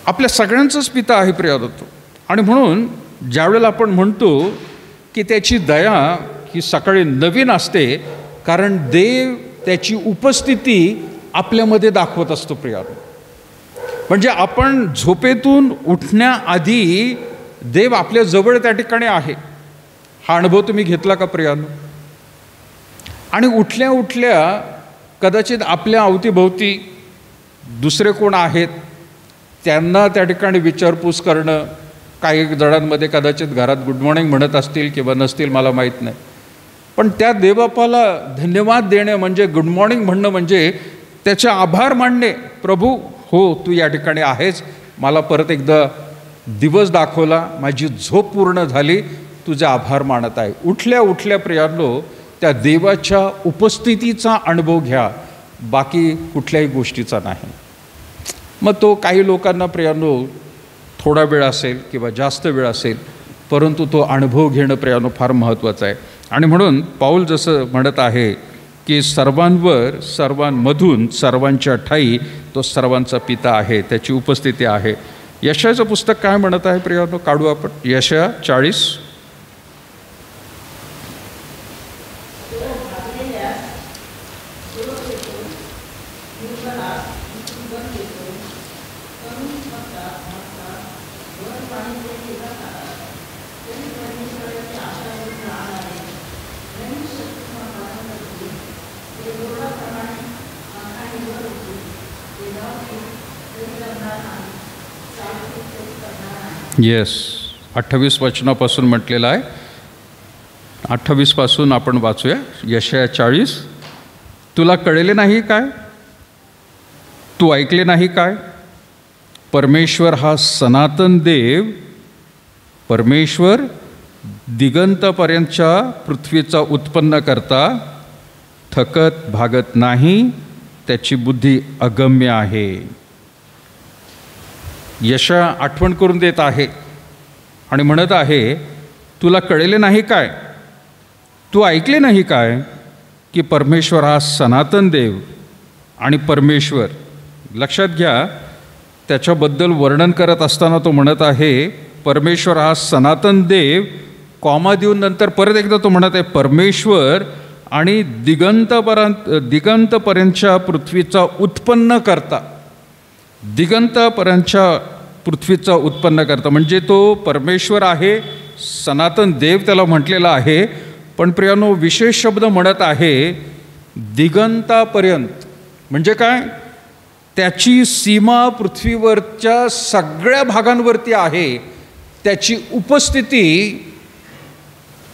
आपल्या सगळ्यांचाच पिता आहे प्रियदत्तो. आणि म्हणून ज्यावेळेला आपण म्हणतो की त्याची दया ही सकाळी नवीन असते, कारण देव त्याची उपस्थिती आपल्यामध्ये दाखवत असतो प्रियानो. म्हणजे आपण झोपेतून उठण्याआधी देव आपल्या जवळ त्या ठिकाणी आहे. हा अनुभव तुम्ही घेतला का प्रियानो? आणि उठल्या उठल्या कदाचित आपल्या अवतीभोवती दुसरे कोण आहेत त्यांना त्या ठिकाणी विचारपूस करणं. काही जणांमध्ये कदाचित घरात गुड मॉर्निंग म्हणत असतील किंवा नसतील, मला माहीत नाही. पण त्या देवबापाला धन्यवाद देणे म्हणजे, गुड मॉर्निंग म्हणणं म्हणजे त्याचे आभार मानणे. प्रभू, हो तू या ठिकाणी आहेस, मला परत एकदा दिवस दाखवला, माझी झोप पूर्ण झाली, तुझे आभार मानत आहे. उठल्या उठल्या प्रियांनो त्या देवाच्या उपस्थितीचा अनुभव घ्या, बाकी कुठल्याही गोष्टीचा नाही. मग तो काही लोकांना प्रियांनो थोडा वेळ असेल किंवा जास्त वेळ असेल, परंतु तो अनुभव घेणं प्रियांनो फार महत्त्वाचं आहे. आणि म्हणून पाऊल जसं म्हणत आहे की सर्वांवर, सर्वांमधून, सर्वांच्या ठाई तो सर्वांचा पिता आहे, त्याची उपस्थिती आहे. यशायाचं पुस्तक काय म्हणत आहे प्रियांनो? काढू आपण यशाया 40. येस, 28 वचनापासून म्हटलेलं आहे. 28 पासून आपण वाचूया. यशाया 40. तुला कळले नाही काय? तू ऐकले नाही काय? परमेश्वर हा सनातन देव, परमेश्वर दिगंतपर्यंतच्या पृथ्वीचा उत्पन्न करता, थकत भागत नाही, त्याची बुद्धी अगम्य आहे. यशा आठवण करून देत आहे आणि म्हणत आहे, तुला कळले नाही काय? तू ऐकले नाही काय की परमेश्वर हा सनातन देव आणि परमेश्वर. लक्षात घ्या, त्याच्याबद्दल वर्णन करत असताना तो म्हणत आहे परमेश्वर हा सनातन देव, कॉमा देऊन नंतर परत एकदा तो म्हणत आहे परमेश्वर आणि दिगंतपर्यंतच्या पृथ्वीचा उत्पन्न करता. दिगंतपर्यंतच्या पृथ्वीचा उत्पन्न करता म्हणजे तो परमेश्वर आहे, सनातन देव त्याला म्हटलेला आहे. पण प्रियानो, विशेष शब्द म्हणत आहे दिगंतापर्यंत. म्हणजे काय? त्याची सीमा पृथ्वीवरच्या सगळ्या भागांवरती आहे. त्याची उपस्थिती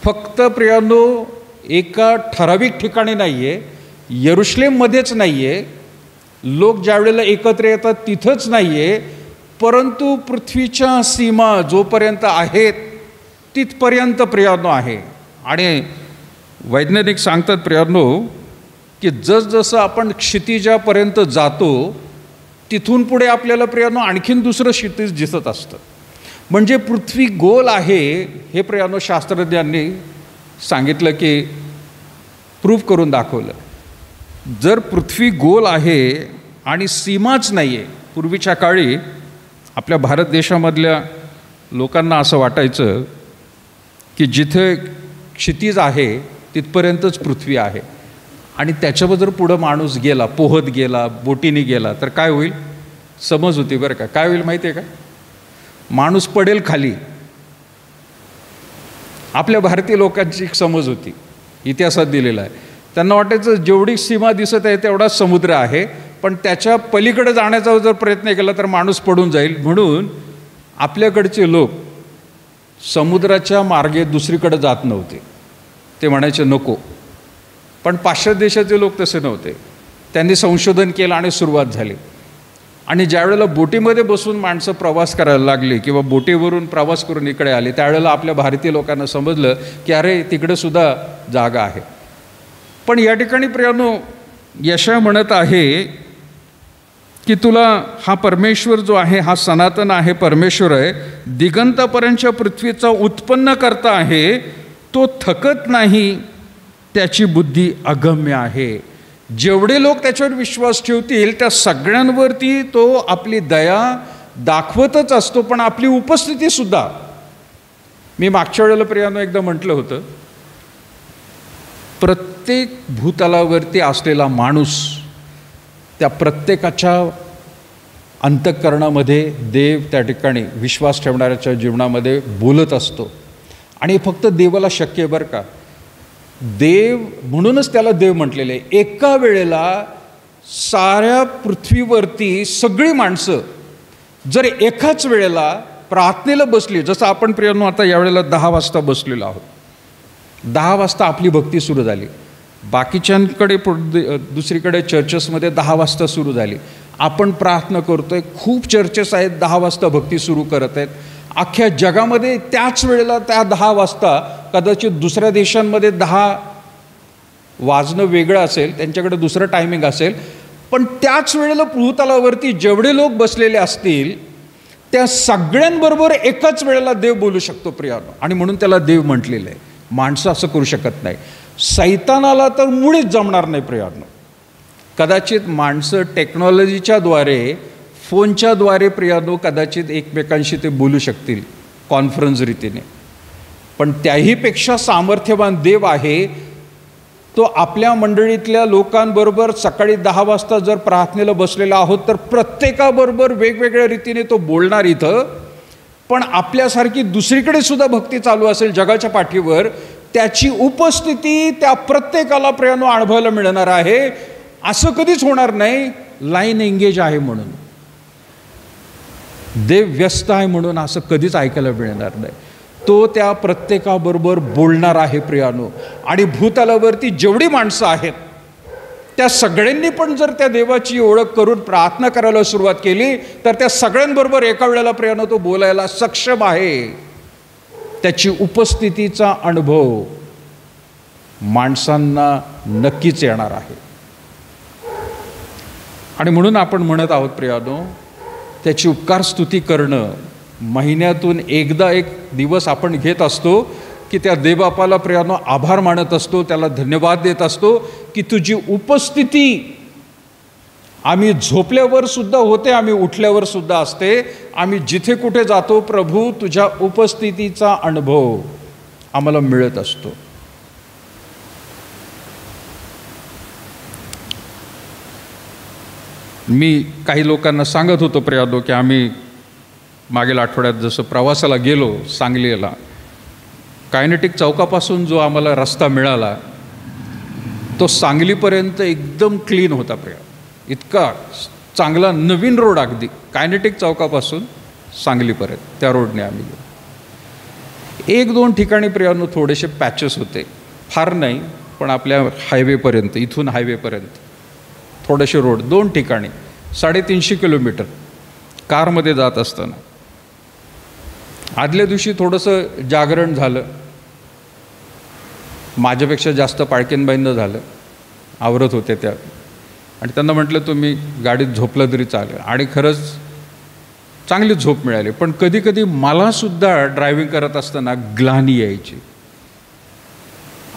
फक्त प्रियानो एका ठराविक ठिकाणी नाही आहे, यरुशलेममध्येच नाही आहे, लोक ज्या वेळेला एकत्र येतात तिथंच नाही आहे, परंतु पृथ्वीच्या सीमा जोपर्यंत आहेत तिथपर्यंत प्रियानो आहे. आणि वैज्ञानिक सांगतात प्रियानो की जसजसं आपण क्षितिजापर्यंत जातो तिथून पुढे आपल्याला प्रियानो आणखीन दुसरं क्षितिज दिसत असतं. म्हणजे पृथ्वी गोल आहे हे प्रियानो शास्त्रज्ञांनी सांगितलं की प्रूफ करून दाखवलं. जर पृथ्वी गोल आहे आणि सीमाच नाही आहे, पूर्वीच्या काळी आपल्या भारत देशामधल्या लोकांना असं वाटायचं की जिथे क्षितिज आहे तिथपर्यंतच पृथ्वी आहे आणि त्याच्यावर जर पुढं माणूस गेला, पोहत गेला, बोटीने गेला तर काय होईल? समज होती बरं का. काय होईल माहिती आहे का? माणूस पडेल खाली. आपल्या भारतीय लोकांची एक समज होती, इतिहासात दिलेला आहे. त्यांना वाटायचं जेवढी सीमा दिसत आहे तेवढाच समुद्र आहे, पण त्याच्या पलीकडे जाण्याचा जर प्रयत्न केला तर माणूस पडून जाईल. म्हणून आपल्याकडचे लोक समुद्राच्या मार्गे दुसरीकडे जात नव्हते. ते म्हणायचे नको. पण पाश्चात्य देशाचे लोक तसे नव्हते. त्यांनी संशोधन केलं आणि सुरुवात झाली. आणि ज्यावेळेला बोटीमध्ये बसून माणसं प्रवास करायला लागली किंवा बोटीवरून प्रवास करून इकडे आले, त्यावेळेला आपल्या भारतीय लोकांना समजलं की अरे तिकडे सुद्धा जागा आहे. पण या ठिकाणी प्रियानो यशा म्हणत आहे की तुला हा परमेश्वर जो आहे हा सनातन आहे, परमेश्वर आहे, दिगंतापर्यंतच्या पृथ्वीचा उत्पन्न करता आहे, तो थकत नाही, त्याची बुद्धी अगम्य आहे. जेवढे लोक त्याच्यावर विश्वास ठेवतील त्या सगळ्यांवरती तो आपली दया दाखवतच असतो, पण आपली उपस्थितीसुद्धा. मी मागच्या वेळेला प्रियानो एकदा म्हटलं होतं, प्रत्येक भूतलावरती असलेला माणूस त्या प्रत्येकाच्या अंतःकरणामध्ये देव त्या ठिकाणी विश्वास ठेवणाऱ्याच्या जीवनामध्ये बोलत असतो. आणि फक्त देवाला शक्य आहे बरं का. देव म्हणूनच त्याला देव म्हटलेले आहे. एका वेळेला साऱ्या पृथ्वीवरती सगळी माणसं जर एकाच वेळेला प्रार्थनेला बसली, जसं आपण प्रियांनो आता यावेळेला 10 वाजता बसलेलो आहोत, 10 वाजता आपली भक्ती सुरू झाली. बाकीच्यांकडे दुसरीकडे चर्चेसमध्ये 10 वाजता सुरू झाली. आपण प्रार्थना करतोय, खूप चर्चेस आहेत 10 वाजता भक्ती सुरू करत आहेत. अख्ख्या जगामध्ये त्याच वेळेला त्या 10 वाजता, कदाचित दुसऱ्या देशांमध्ये 10 वाजणं वेगळं असेल, त्यांच्याकडे दुसरं टायमिंग असेल, पण त्याच वेळेला भूतलावरती जेवढे लोक बसलेले असतील त्या सगळ्यांबरोबर एकाच वेळेला देव बोलू शकतो प्रियानो. आणि म्हणून त्याला देव म्हटलेलं आहे. माणसं असं करू शकत नाही. सैतानाला तर मुळीच जमणार नाही प्रियानो. कदाचित माणसं टेक्नॉलॉजीच्या द्वारे, फोनच्या द्वारे प्रियानो कदाचित एकमेकांशी ते बोलू शकतील कॉन्फरन्स रीतीने, पण त्याहीपेक्षा सामर्थ्यवान देव आहे. तो आपल्या मंडळीतल्या लोकांबरोबर सकाळी 10 वाजता जर प्रार्थनेला बसलेला आहोत तर प्रत्येकाबरोबर वेगवेगळ्या रीतीने तो बोलणार इथं, पण आपल्यासारखी दुसरीकडे सुद्धा भक्ती चालू असेल जगाच्या पाठीवर, त्याची उपस्थिती त्या प्रत्येकाला प्रियानो अनुभवायला मिळणार आहे. असं कधीच होणार नाही लाईन एंगेज आहे म्हणून, देव व्यस्त आहे म्हणून असं कधीच ऐकायला मिळणार नाही. तो त्या प्रत्येकाबरोबर बोलणार आहे प्रियानो. आणि भूतलावरती जेवढी माणसं आहेत त्या सगळ्यांनी पण जर त्या देवाची ओळख करून प्रार्थना करायला सुरुवात केली तर त्या सगळ्यांबरोबर एका वेळेला प्रियानो तो बोलायला सक्षम आहे. त्याची उपस्थितीचा अनुभव माणसांना नक्कीच येणार आहे. आणि म्हणून आपण म्हणत आहोत प्रियानो, त्याची उपकार स्तुती करणं महिन्यातून एकदा एक दिवस आपण घेत असतो की त्या देवबापाला प्रियानो आभार मानत असतो, त्याला धन्यवाद देत असतो की तुझी उपस्थिती आम्ही झोपल्यावर सुद्धा होते, आम्ही उठल्यावर सुद्धा असते. आम्ही जिथे कुठे जातो प्रभू तुझ्या उपस्थितीचा अनुभव आम्हाला मिळत असतो. मी काही लोकांना सांगत होतो प्रियानो की आम्ही मागील आठवड्यात जसं प्रवासाला गेलो सांगलीला, कायनेटिक चौकापासून जो आम्हाला रस्ता मिळाला तो सांगलीपर्यंत एकदम क्लीन होता प्रिया. इतका चांगला नवीन रोड, अगदी कायनेटिक चौकापासून सांगलीपर्यंत त्या रोडने आम्ही गेलो. 1-2 ठिकाणी प्रियानो थोडेसे पॅचेस होते, फार नाही, पण आपल्या हायवेपर्यंत, इथून हायवेपर्यंत थोडेसे रोड 2 ठिकाणी 350 किलोमीटर कारमध्ये जात असताना. आदल्या दिवशी थोडंसं जागरण झालं, माझ्यापेक्षा जास्त पाळकेनबाईंना झालं, आवरत होते त्या, आणि त्यांना म्हटलं तुम्ही गाडीत झोपलं तरी चालेल. आणि खरंच चांगली झोप मिळाली. पण कधी कधी मलासुद्धा ड्रायव्हिंग करत असताना ग्लानी यायची,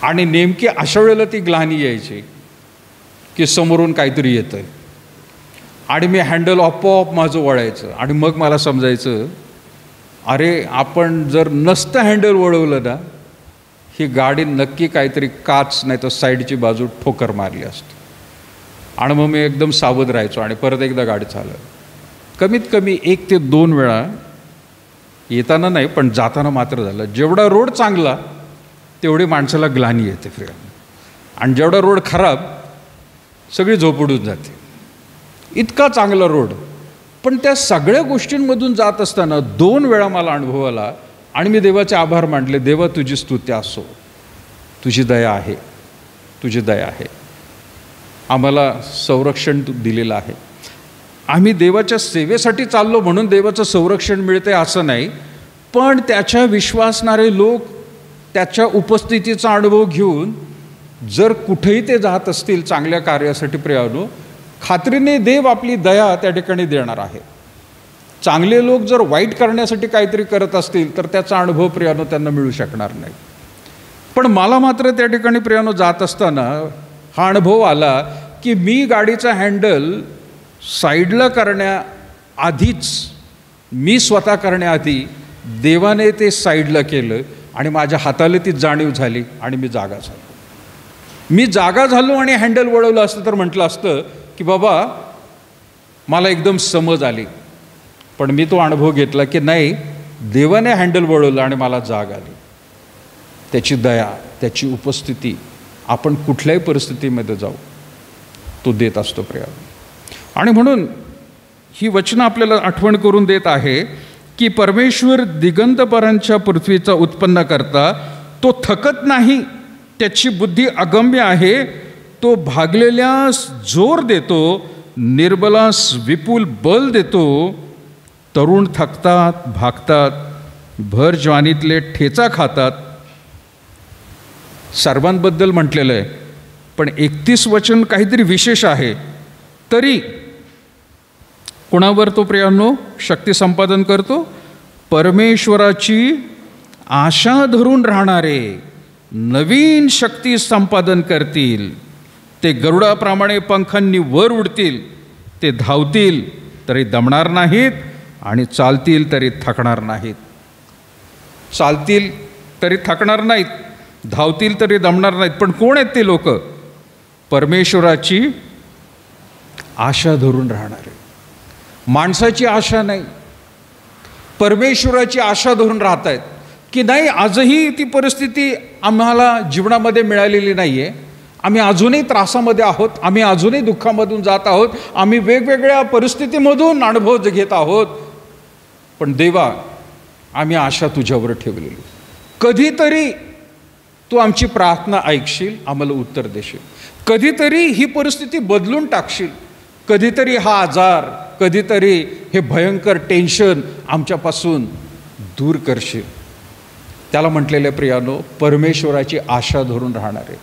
आणि नेमकी अशा वेळेला ती ग्लानी यायची की समोरून काहीतरी येतं आहे आणि मी हँडल आपोआप माझं वळायचं. आणि मग मला समजायचं अरे आपण जर नसतं हँडल वळवलं ना ही गाडी नक्की काहीतरी काच नाही तर साईडची बाजू ठोकर मारली असते. आणि मग मी एकदम सावध राहायचो आणि परत एकदा गाडी चालवली. कमीत कमी 1 ते 2 वेळा, येताना नाही पण जाताना मात्र झालं. जेवढा रोड चांगला तेवढी माणसाला ग्लानी येते फ्रेंड, आणि जेवढा रोड खराब सगळी झोप उडून जाते. इतका चांगला रोड, पण त्या सगळ्या गोष्टींमधून जात असताना 2 वेळा मला अनुभव आला आणि मी देवाचे आभार मानले. देवा तुझी स्तुती असो, तुझी दया आहे, तुझी दया आहे. आम्हाला संरक्षण दिलेलं आहे. आम्ही देवाच्या सेवेसाठी चाललो म्हणून देवाचं संरक्षण मिळते असं नाही, पण त्याच्या विश्वासणारे लोक त्याच्या उपस्थितीचा अनुभव घेऊन जर कुठेही ते जात असतील चांगल्या कार्यासाठी प्रियानो, खात्रीने देव आपली दया त्या ठिकाणी देणार आहे. चांगले लोक जर वाईट करण्यासाठी काहीतरी करत असतील तर त्याचा अनुभव प्रियानो त्यांना मिळू शकणार नाही. पण मला मात्र त्या ठिकाणी प्रियानो जात असताना हा अनुभव आला की मी गाडीचा हँडल साईडला करण्याआधीच, मी स्वतः करण्याआधी देवाने ते साईडला केलं आणि माझ्या हाताला ती जाणीव झाली आणि मी जागा झालो. मी जागा झालो आणि हँडल वळवलं असतं तर म्हटलं असतं की बाबा मला एकदम समज आली. पण मी तो अनुभव घेतला की नाही, देवाने हँडल वळवलं आणि मला जाग आली. त्याची दया, त्याची उपस्थिती आपण कुठल्याही परिस्थितीमध्ये जाऊ तो देत असतो प्रिया. आणि म्हणून ही वचनं आपल्याला आठवण करून देत आहे की परमेश्वर दिगंतपरांच्या पृथ्वीचा उत्पन्न करता, तो थकत नाही, त्याची बुद्धी अगम्य आहे, तो भागलेल्यास जोर देतो, निर्बलास विपुल बल देतो, तरुण थकतात, भागतात, भर ज्वानीतले ठेचा खातात. सर्वांबद्दल म्हटलेलं आहे, पण 31 वचन काहीतरी विशेष आहे. तरी कोणावर तो प्रियांनो शक्ती संपादन करतो? परमेश्वराची आशा धरून राहणारे नवीन शक्ती संपादन करतील. ते गरुडाप्रमाणे पंखांनी वर उडतील, ते धावतील तरी दमणार नाहीत आणि चालतील तरी थकणार नाहीत. चालतील तरी थकणार नाहीत, धावतील तरी दमणार नाहीत. पण कोण आहेत ते लोक? परमेश्वराची आशा धरून राहणारे. माणसाची आशा नाही, परमेश्वराची आशा धरून राहत आहेत की नाही, आजही ती परिस्थिती आम्हाला जीवनामध्ये मिळालेली नाही आहे, आम्ही अजूनही त्रासामध्ये आहोत, आम्ही अजूनही दुःखामधून जात आहोत, आम्ही वेगवेगळ्या परिस्थितीमधून अनुभव घेत आहोत. पण देवा, आम्ही आशा तुझ्यावर ठेवलेली. कधीतरी तू आमची प्रार्थना ऐकशील, आम्हाला उत्तर देशील. कधीतरी ही परिस्थिती बदलून टाकशील. कधीतरी हा आजार, कधीतरी हे भयंकर टेन्शन आमच्यापासून दूर करशील. त्याला म्हटलेल्या प्रियानो, परमेश्वराची आशा धरून राहणारे,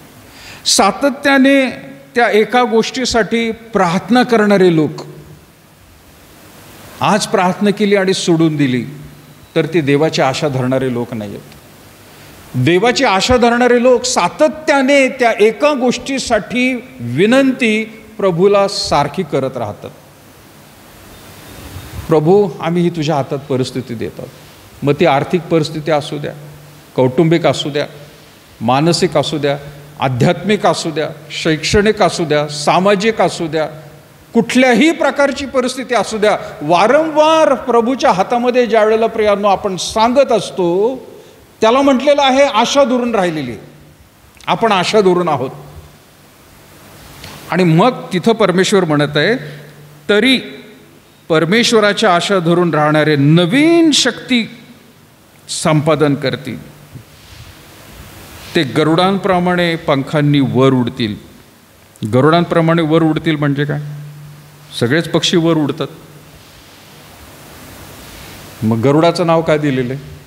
सातत्याने त्या एका गोष्टीसाठी प्रार्थना करणारे लोक. आज प्रार्थना केली आणि सोडून दिली तर ती देवाची आशा धरणारे लोक नाही आहेत. देवाची आशा धरणारे लोक सातत्याने त्या एका गोष्टीसाठी विनंती प्रभूला सारखी करत राहतात. प्रभू, आम्ही ही तुझ्या हातात परिस्थिती देतात. मग ती आर्थिक परिस्थिती असू द्या, कौटुंबिक असू द्या, मानसिक असू द्या, आध्यात्मिक असू द्या, शैक्षणिक असू द्या, सामाजिक असू द्या, कुठल्याही प्रकारची परिस्थिती असू द्या, वारंवार प्रभूच्या हातामध्ये ज्या वेळेला प्रियांनो आपण सांगत असतो, त्याला म्हटलेलं आहे आशा धरून राहिलेली. आपण आशा धरून आहोत. आणि मग तिथं परमेश्वर म्हणत आहे, तरी परमेश्वराच्या आशा धरून राहणारे नवीन शक्ती संपादन करतील. ते गरुडांप्रमाणे पंखांनी वर उडतील. गरुडांप्रमाणे वर उडतील म्हणजे काय? सगळेच पक्षी वर उडतात. मग गरुडाचं नाव काय दिलेलं आहे?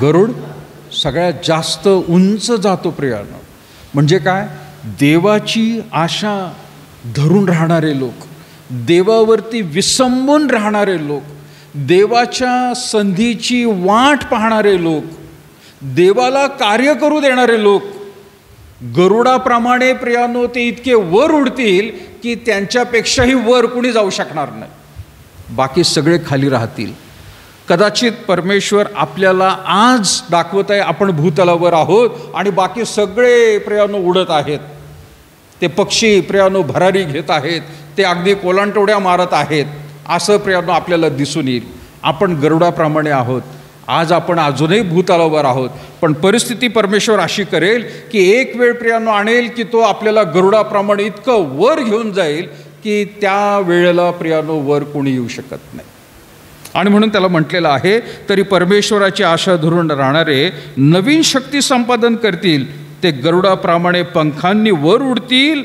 गरुड सगळ्यात जास्त उंच जातो प्रियानो. म्हणजे काय? देवाची आशा धरून राहणारे लोक, देवावरती विसंबून राहणारे लोक, देवाच्या संधीची वाट पाहणारे लोक, देवाला कार्य करू देणारे लोक. गरुडाप्रमाणे प्रियानो ते इतके वर उडतील की त्यांच्यापेक्षाही वर कुणी जाऊ शकणार नाही. बाकी सगळे खाली राहतील. कदाचित परमेश्वर आपल्याला आज दाखवत आहे आपण भूतलावर आहोत आणि बाकी सगळे प्रियानो उडत आहेत. ते पक्षी प्रियानो भरारी घेत आहेत, ते अगदी कोलांटोड्या मारत आहेत. असं प्रियानो आपल्याला दिसून येईल. आपण गरुडाप्रमाणे आहोत. आज आपण अजूनही भूतलावर आहोत. पण परिस्थिती परमेश्वर अशी करेल की एक वेळ प्रियानो आणेल की तो आपल्याला गरुडाप्रमाणे इतकं वर घेऊन जाईल की त्या वेळेला प्रियानो वर कोणी येऊ शकत नाही. आणि म्हणून त्याला म्हटलेलं आहे, तरी परमेश्वराची आशा धरून राहणारे नवीन शक्ती संपादन करतील. ते गरुडाप्रमाणे पंखांनी वर उडतील,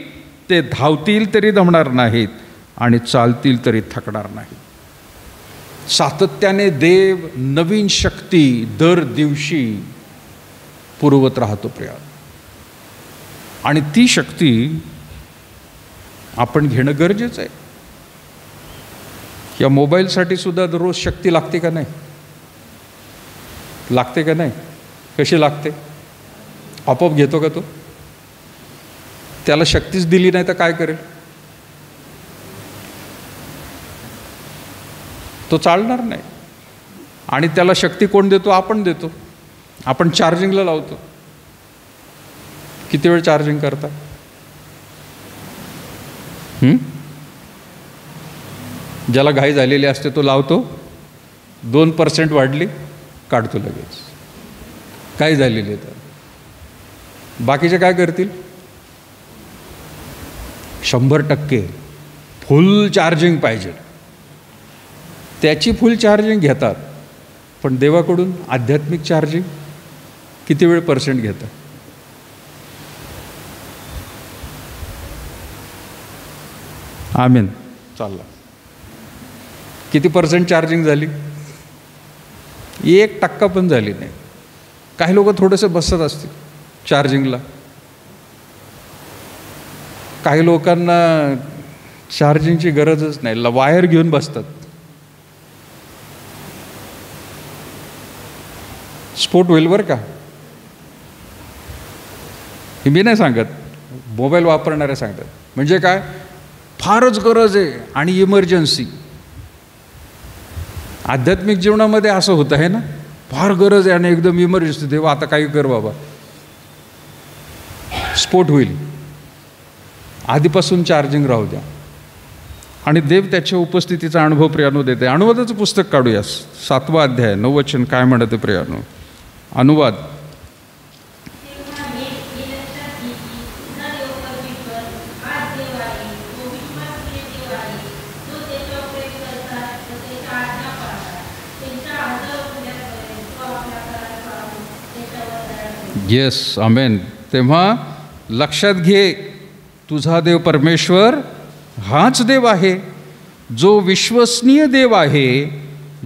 ते धावतील तरी दमणार नाहीत आणि चालतील तरी थकणार नाहीत. सातत्याने देव नवीन शक्ती दर दिवशी पुरवत राहतो प्रिया. आणि ती शक्ती आपण घेणं गरजेचं आहे. या मोबाईलसाठी सुद्धा दररोज शक्ती लागते का नाही? लागते का नाही? कशी लागते? आपोआप घेतो का तो? त्याला शक्तीच दिली नाही तर काय करेल? तो चालणार नाही. आणि त्याला शक्ती कोण देतो? आपण देतो. आपण चार्जिंगला लावतो. किती वेळ चार्जिंग करता? ज्याला घाई झालेली असते तो लावतो, 2% वाढली काढतो लगेच, काय झालेली तर. बाकीचे काय करतील? 100% फुल चार्जिंग पाहिजे, त्याची फुल चार्जिंग घेतात. पण देवाकडून आध्यात्मिक चार्जिंग किती वेळ % घेतात? आमीन. चालला. किती % चार्जिंग झाली? 1% पण झाली नाही. काही लोक थोडंसं बसत असतील चार्जिंगला. काही लोकांना चार्जिंगची गरजच नाही, वायर घेऊन बसतात. स्फोट होईल बरं का. हे मी नाही सांगत, मोबाईल वापरणारे सांगतात. म्हणजे काय? फारच गरज आहे आणि इमर्जन्सी. आध्यात्मिक जीवनामध्ये असं होतं आहे ना, फार गरज आहे आणि एकदम इमर्जन्सी, देवा आता काही कर बाबा, स्फोट होईल. आधीपासून चार्जिंग राहू द्या. आणि देव त्याच्या उपस्थितीचा अनुभव प्रियानो देते. अनुवादाचं पुस्तक काढूया, 7वा अध्याय 9 वचन काय म्हणते प्रियानो? अनुवाद. येस, आमेन. तेव्हा लक्षात घे, तुझा देव परमेश्वर हाच देव आहे जो विश्वसनीय देव आहे.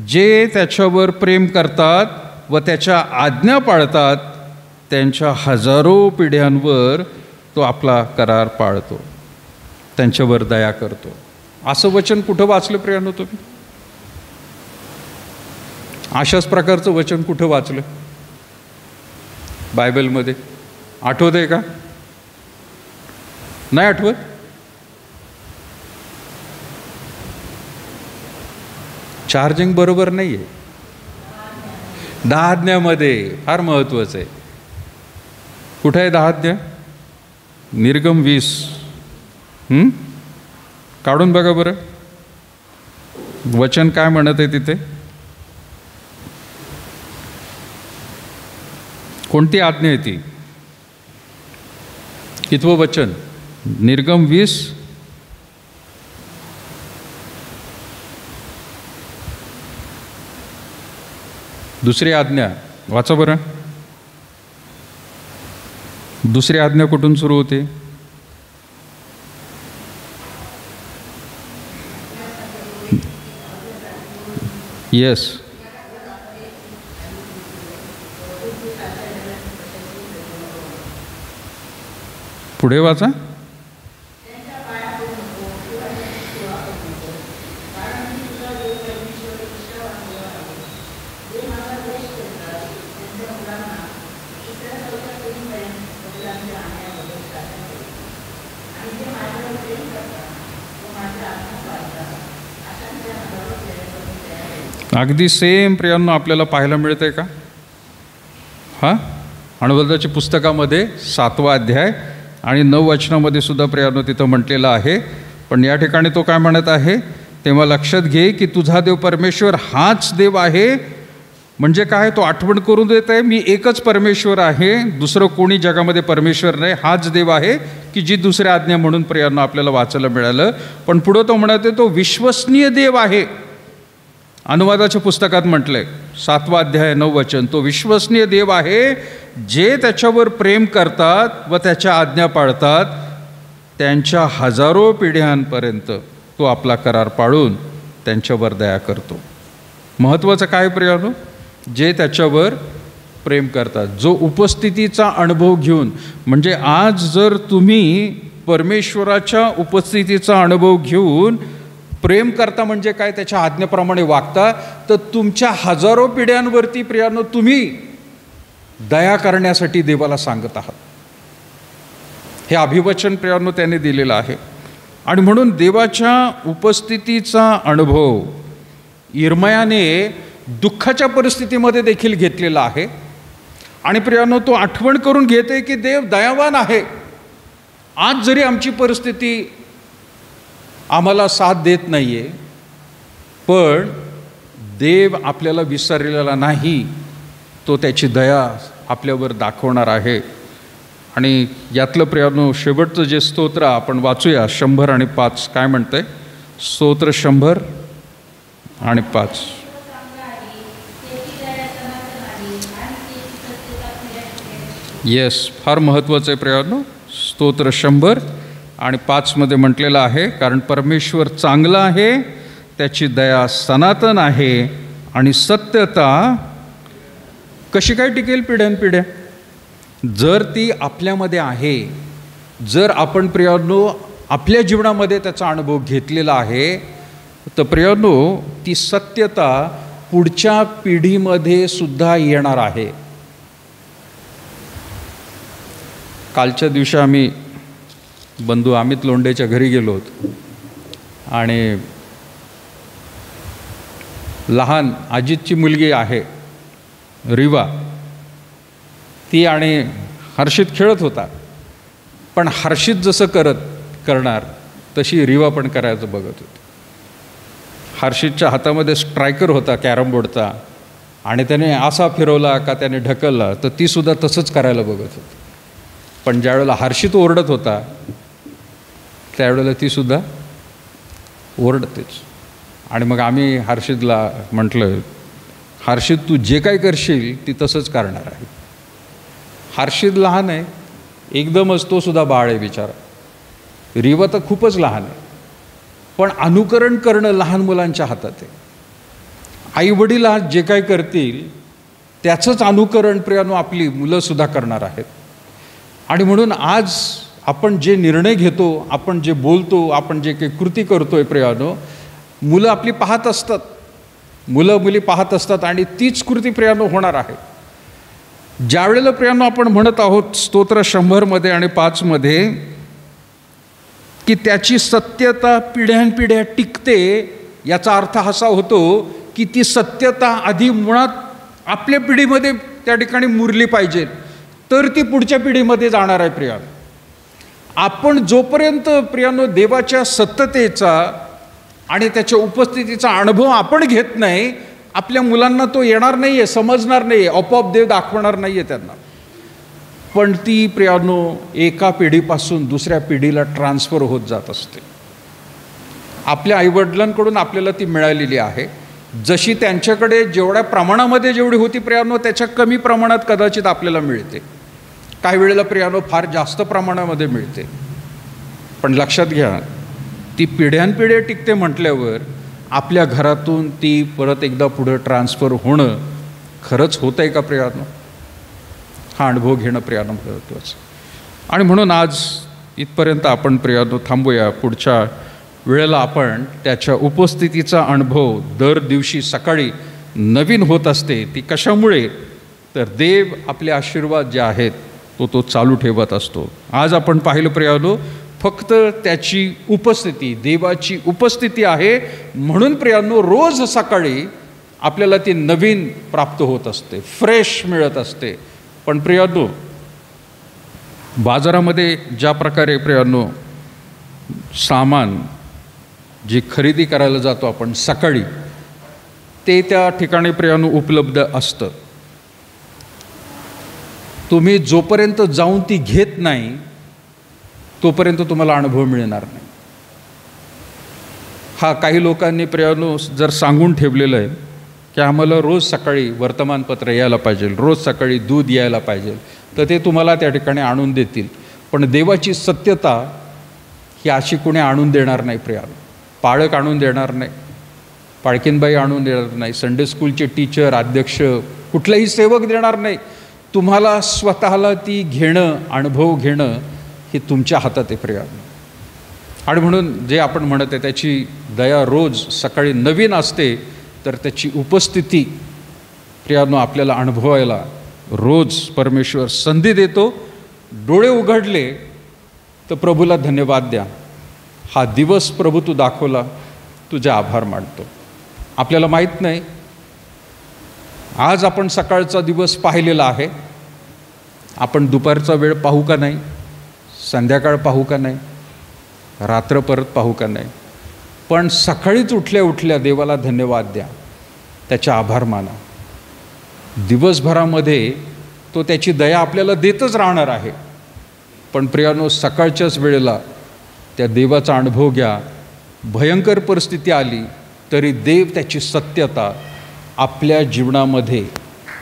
जे त्याच्यावर प्रेम करतात व त्याच्या आज्ञा पाळतात त्यांच्या हजारो पिढ्यांवर तो आपला करार पाळतो, त्यांच्यावर दया करतो. असं वचन कुठं वाचलं प्रियानो तुम्ही? अशाच प्रकारचं वचन कुठं वाचलं बायबलमध्ये? आठवत आहे का? नाही आठवत? चार्जिंग बरोबर नाही आहे. 10 आज्ञामध्ये फार महत्त्वाचं आहे. कुठं आहे 10 आज्ञा? निर्गम 20. काढून बघा बरं, वचन काय म्हणत आहे तिथे. कोणती आज्ञा आहे ती? कितवं वचन? निर्गम 20 दुसरी आज्ञा वाचा बरं. दुसरी आज्ञा कुठून सुरू होते? येस, पुढे वाचा. अगदी सेम प्रियांनो आपल्याला पाहायला मिळतंय का? अनुवादाच्या पुस्तकामध्ये 7वा अध्याय आणि 9 वचनामध्ये सुद्धा प्रियांनो तिथं म्हटलेलं आहे. पण या ठिकाणी तो काय म्हणत आहे? तेव्हा लक्षात घे की तुझा देव परमेश्वर हाच देव आहे. म्हणजे काय? तो आठवण करून देत आहे, मी एकच परमेश्वर आहे, दुसरं कोणी जगामध्ये परमेश्वर नाही, हाच देव आहे, की जी दुसऱ्या आज्ञा म्हणून प्रियांनो आपल्याला वाचायला मिळालं. पण पुढं तो म्हणत आहे तो विश्वसनीय देव आहे. अनुवादाच्या पुस्तकात म्हटलंय 7वा अध्याय 9 वचन, तो विश्वसनीय देव आहे. जे त्याच्यावर प्रेम करतात व त्याच्या आज्ञा पाळतात त्यांच्या हजारो पिढ्यांपर्यंत तो आपला करार पाळून त्यांच्यावर दया करतो. महत्त्वाचं काय प्रियानो? जे त्याच्यावर प्रेम करतात, जो उपस्थितीचा अनुभव घेऊन. म्हणजे आज जर तुम्ही परमेश्वराच्या उपस्थितीचा अनुभव घेऊन प्रेम करता म्हणजे काय, त्याच्या आज्ञेप्रमाणे वागता, तर तुमच्या हजारो पिढ्यांवरती प्रियानो तुम्ही दया करण्यासाठी देवाला सांगत आहात. हे अभिवचन प्रियानो त्याने दिलेलं आहे. आणि म्हणून देवाच्या उपस्थितीचा अनुभव यिर्मयाने दुःखाच्या परिस्थितीमध्ये देखील घेतलेला आहे. आणि प्रियानो तो आठवण करून घेते की देव दयावान आहे. आज जरी आमची परिस्थिती आम्हाला साथ देत नाही आहे, पण देव आपल्याला विसरलेला नाही, तो त्याची दया आपल्यावर दाखवणार आहे. आणि यातलं प्रियानो शेवटचं जे स्तोत्र आपण वाचूया 100 आणि 5 काय म्हणतंय. स्तोत्र 100 आणि 5. येस, फार महत्त्वाचं आहे प्रियानो. स्तोत्र 100 आणि 5 म्हटलेलं आहे, कारण परमेश्वर चांगला आहे, त्याची दया सनातन आहे आणि सत्यता कशी काय टिकेल पिढ्यानपिढ्या. जर ती आपल्यामध्ये आहे, जर आपण प्रियानो आपल्या जीवनामध्ये त्याचा अनुभव घेतलेला आहे, तर प्रियानो ती सत्यता पुढच्या पिढीमध्ये सुद्धा येणार आहे. कालच्या दिवशी आम्ही बंधू अमित लोंढेच्या घरी गेलो होतो आणि लहान अजितची मुलगी आहे रिवा, ती आणि हर्षित खेळत होता. पण हर्षित जसं करणार तशी रिवा पण करायचं बघत होती. हर्षितच्या हातामध्ये स्ट्रायकर होता कॅरम बोर्डचा, आणि त्याने असा फिरवला का त्याने ढकलला तर ती सुद्धा तसंच करायला बघत होती. पण ज्यावेळेला हर्षित ओरडत होता त्यावेळेला ती सुद्धा ओरडतेच. आणि मग आम्ही हर्षितला म्हटलं, हर्षित तू जे काय करशील ती तसंच करणार आहे. हर्षित लहान आहे एकदमच, तो सुद्धा बाळ आहे बिचारा. रिवा तर खूपच लहान आहे, पण अनुकरण करणं लहान मुलांच्या हातात आहे. आईवडील आज जे काय करतील त्याचंच अनुकरण प्रियानो आपली मुलंसुद्धा करणार आहेत. आणि म्हणून आज आपण जे निर्णय घेतो, आपण जे बोलतो, आपण जे काही कृती करतोय प्रियानो, मुलं आपली पाहत असतात, मुलं मुली पाहत असतात आणि तीच कृती प्रियानो होणार आहे. ज्यावेळेला प्रियानो आपण म्हणत आहोत स्तोत्र 100 आणि 5 की त्याची सत्यता पिढ्यानपिढ्या टिकते, याचा अर्थ असा होतो की ती सत्यता आधी मुळात आपल्या पिढीमध्ये त्या ठिकाणी मुरली पाहिजे, तर ती पुढच्या पिढीमध्ये जाणार आहे. प्रियानो आपण जोपर्यंत प्रियानो देवाच्या सत्यतेचा आणि त्याच्या उपस्थितीचा अनुभव आपण घेत नाही, आपल्या मुलांना तो येणार नाही आहे, समजणार नाही आहे, आपोआप देव दाखवणार नाही आहे त्यांना. पण ती प्रियानो एका पिढीपासून दुसऱ्या पिढीला ट्रान्सफर होत जात असते. आपल्या आईवडिलांकडून आपल्याला ती मिळालेली आहे. जशी त्यांच्याकडे जेवढ्या प्रमाणामध्ये जेवढी होती प्रियानो, त्याच्या कमी प्रमाणात कदाचित आपल्याला मिळते. काही वेळेला प्रियानो फार जास्त प्रमाणामध्ये मिळते. पण लक्षात घ्या, ती पिढ्यानपिढ्या टिकते म्हटल्यावर आपल्या घरातून ती परत एकदा पुढं ट्रान्सफर होणं खरंच होतं आहे का प्रियानो, हा अनुभव घेणं प्रियानो महत्त्वाचं. आणि म्हणून आज इथपर्यंत आपण प्रियानो थांबूया. पुढच्या वेळेला आपण त्याच्या उपस्थितीचा अनुभव दर दिवशी सकाळी नवीन होत असते. ती कशामुळे, तर देव आपले आशीर्वाद जे आहेत तो चालू ठेवत असतो. आज आपण पाहिलं प्रियानो, फक्त त्याची उपस्थिती, देवाची उपस्थिती आहे म्हणून प्रियानो रोज सकाळी आपल्याला ती नवीन प्राप्त होत असते, फ्रेश मिळत असते. पण प्रियानो बाजारामध्ये ज्या प्रकारे प्रियानो सामान जी खरेदी करायला जातो आपण सकाळी, ते त्या ठिकाणी प्रियानो उपलब्ध असतं. तुम्ही जोपर्यंत जाऊन ती घेत नाही तोपर्यंत तुम्हाला अनुभव मिळणार नाही. हा काही लोकांनी प्रियानो जर सांगून ठेवलेलं आहे की आम्हाला रोज सकाळी वर्तमानपत्र यायला पाहिजे, रोज सकाळी दूध यायला पाहिजे, तर ते तुम्हाला त्या ठिकाणी आणून देतील. पण देवाची सत्यता ही अशी कोणी आणून देणार नाही प्रियानो. पाळक आणून देणार नाही, पाळकीनबाई आणून देणार नाही, संडे स्कूलचे टीचर, अध्यक्ष कुठलाही सेवक देणार नाही. तुम्हाला स्वतःला ती घेणं, अनुभव घेणं हे तुमच्या हातात आहे प्रियानो. आणि म्हणून जे आपण म्हणत आहे त्याची दया रोज सकाळी नवीन असते, तर त्याची उपस्थिती प्रियानो आपल्याला अनुभवायला रोज परमेश्वर संधी देतो. डोळे उघडले तर प्रभूला धन्यवाद द्या. हा दिवस प्रभू तू दाखवला, तुझे आभार मानतो. आपल्याला माहीत नाही आज आपण सकाळचा दिवस पाहिलेला आहे, आपण दुपारचा वेळ पाहू का नाही, संध्याकाळ पाहू का नाही, रात्र परत पाहू का नाही, पण सकाळीच उठल्या उठल्या देवाला धन्यवाद द्या, त्याचे आभार माना. दिवसभरामध्ये तो त्याची दया आपल्याला देतच राहणार आहे, पण प्रियानो सकाळच्याच वेळेला त्या देवाचा अनुभव घ्या. भयंकर परिस्थिती आली तरी देव त्याची सत्यता आपल्या जीवनामध्ये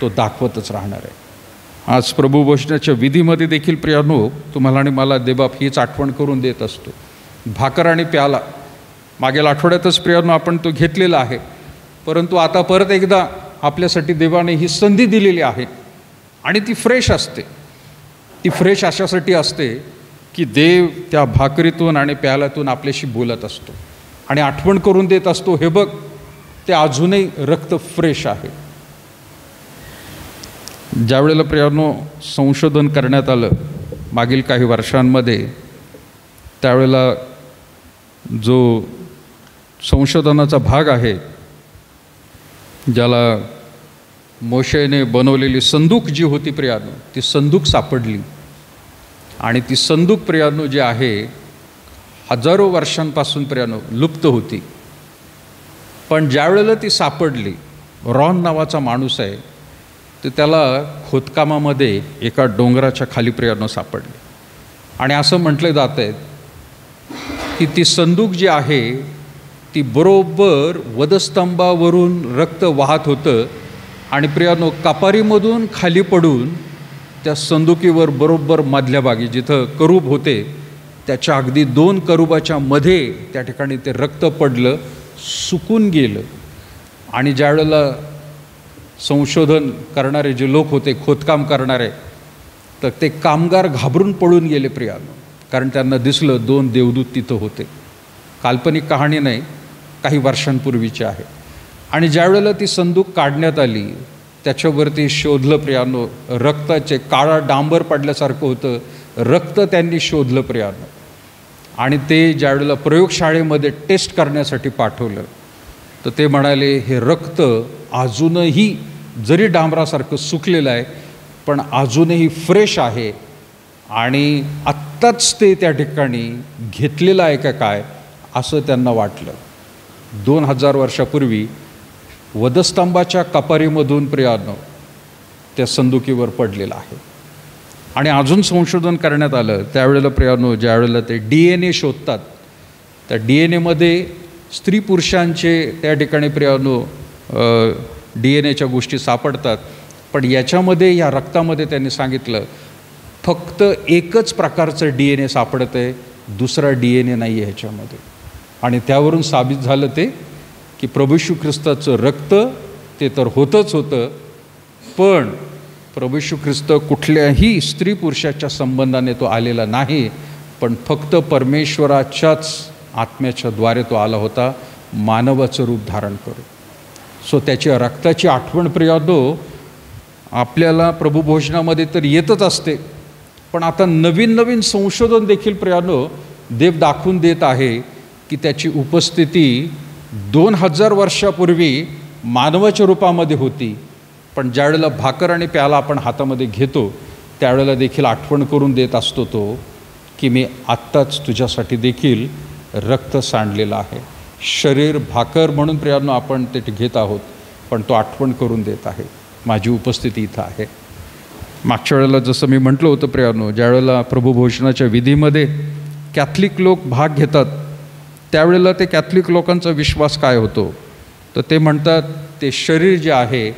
तो दाखवतच राहणार आहे. आज प्रभू भोजनाच्या विधीमध्ये देखील प्रियानो तुम्हाला आणि मला देवबाप हीच आठवण करून देत असतो. भाकर आणि प्याला मागील आठवड्यातच प्रियानो आपण तो घेतलेला आहे, परंतु आता परत एकदा आपल्यासाठी देवाने ही संधी दिलेली आहे आणि ती फ्रेश असते. ती फ्रेश अशासाठी असते की देव त्या भाकरीतून आणि प्यालातून आपल्याशी बोलत असतो आणि आठवण करून देत असतो, हे बघ ते अजूनही रक्त फ्रेश आहे. ज्यावेळेला प्रियानो संशोधन करण्यात आलं मागील काही वर्षांमध्ये, त्यावेळेला जो संशोधनाचा भाग आहे ज्याला मोशेने बनवलेली संदूक जी होती प्रियानो, ती संदूक सापडली. आणि ती संदूक प्रियानो जी आहे हजारो वर्षांपासून प्रियानो लुप्त होती, पण ज्यावेळेला ती सापडली, रॉन नावाचा माणूस आहे, तर त्याला खोदकामामध्ये एका डोंगराच्या खाली प्रियानो सापडली. आणि असं म्हटलं जात आहे की ती संदूक जी आहे ती बरोबर वधस्तंभावरून रक्त वाहत होतं आणि प्रियानो कपारीमधून खाली पडून त्या संदुकीवर बरोबर मधल्या भागी जिथं करूब होते त्याच्या अगदी 2 करूबाच्या मध्ये त्या ठिकाणी ते रक्त पडलं, सुकून गेलं. आणि ज्यावेळेला संशोधन करणारे जे लोक होते, खोदकाम करणारे, तर ते कामगार घाबरून पळून गेले प्रियानो, कारण त्यांना दिसलं 2 देवदूत तिथं होते. काल्पनिक कहाणी नाही, काही वर्षांपूर्वीची आहे. आणि ज्यावेळेला ती संदूक काढण्यात आली त्याच्यावरती शोधलं प्रियानो, रक्ताचे काळा डांबर पडल्यासारखं होतं, रक्त त्यांनी शोधलं प्रियानो. आणि ते ज्यावेळेला प्रयोगशाळेमध्ये टेस्ट करण्यासाठी पाठवलं तर ते म्हणाले हे रक्त अजूनही जरी डांबरासारखं सुकलेलं आहे पण अजूनही फ्रेश आहे आणि आत्ताच ते त्या ठिकाणी घेतलेलं आहे का काय असं त्यांना वाटलं. 2000 वर्षापूर्वी वधस्तंभाच्या कपारीमधून प्रियानो त्या संदुकीवर पडलेला आहे. आणि अजून संशोधन करण्यात आलं त्यावेळेला प्रियानो, ज्यावेळेला ते DNA शोधतात, त्या DNAमध्ये स्त्री पुरुषांचे त्या ठिकाणी प्रियानो DNAच्या गोष्टी सापडतात, पण याच्यामध्ये या रक्तामध्ये त्यांनी सांगितलं फक्त एकच प्रकारचं DNA सापडत आहे, दुसरा DNA नाही आहे ह्याच्यामध्ये. आणि त्यावरून साबित झालं ते की प्रभू येशू ख्रिस्ताचं रक्त ते तर होतंच होतं, पण प्रभू येशू ख्रिस्त कुठल्याही स्त्री पुरुषाच्या संबंधाने तो आलेला नाही, पण फक्त परमेश्वराच्याच आत्म्याच्या द्वारे तो आला होता, मानवाचं रूप धारण करून. सो त्याच्या रक्ताची आठवण प्रियानो आपल्याला प्रभू भोजनामध्ये तर येतच असते, पण आता नवीन नवीन संशोधन देखील प्रियानो देव दाखवून देत आहे की त्याची उपस्थिती 2000 वर्षापूर्वी मानवाच्या रूपामध्ये होती, पण ज्यावेळेला भाकर आणि प्याला आपण हातामध्ये घेतो त्यावेळेला देखील आठवण करून देत असतो तो की मी आत्ताच तुझ्यासाठी देखील रक्त सांडलेलं आहे. शरीर भाकर म्हणून प्रियानो आपण ते घेत आहोत, पण तो आठवण करून देत आहे माझी उपस्थिती इथं आहे. मागच्या वेळेला जसं मी म्हटलं होतं प्रियानो, ज्यावेळेला प्रभू भोजनाच्या विधीमध्ये कॅथलिक लोक भाग घेतात त्यावेळेला ते कॅथलिक लोकांचा विश्वास काय होतो, तर ते म्हणतात ते शरीर जे आहे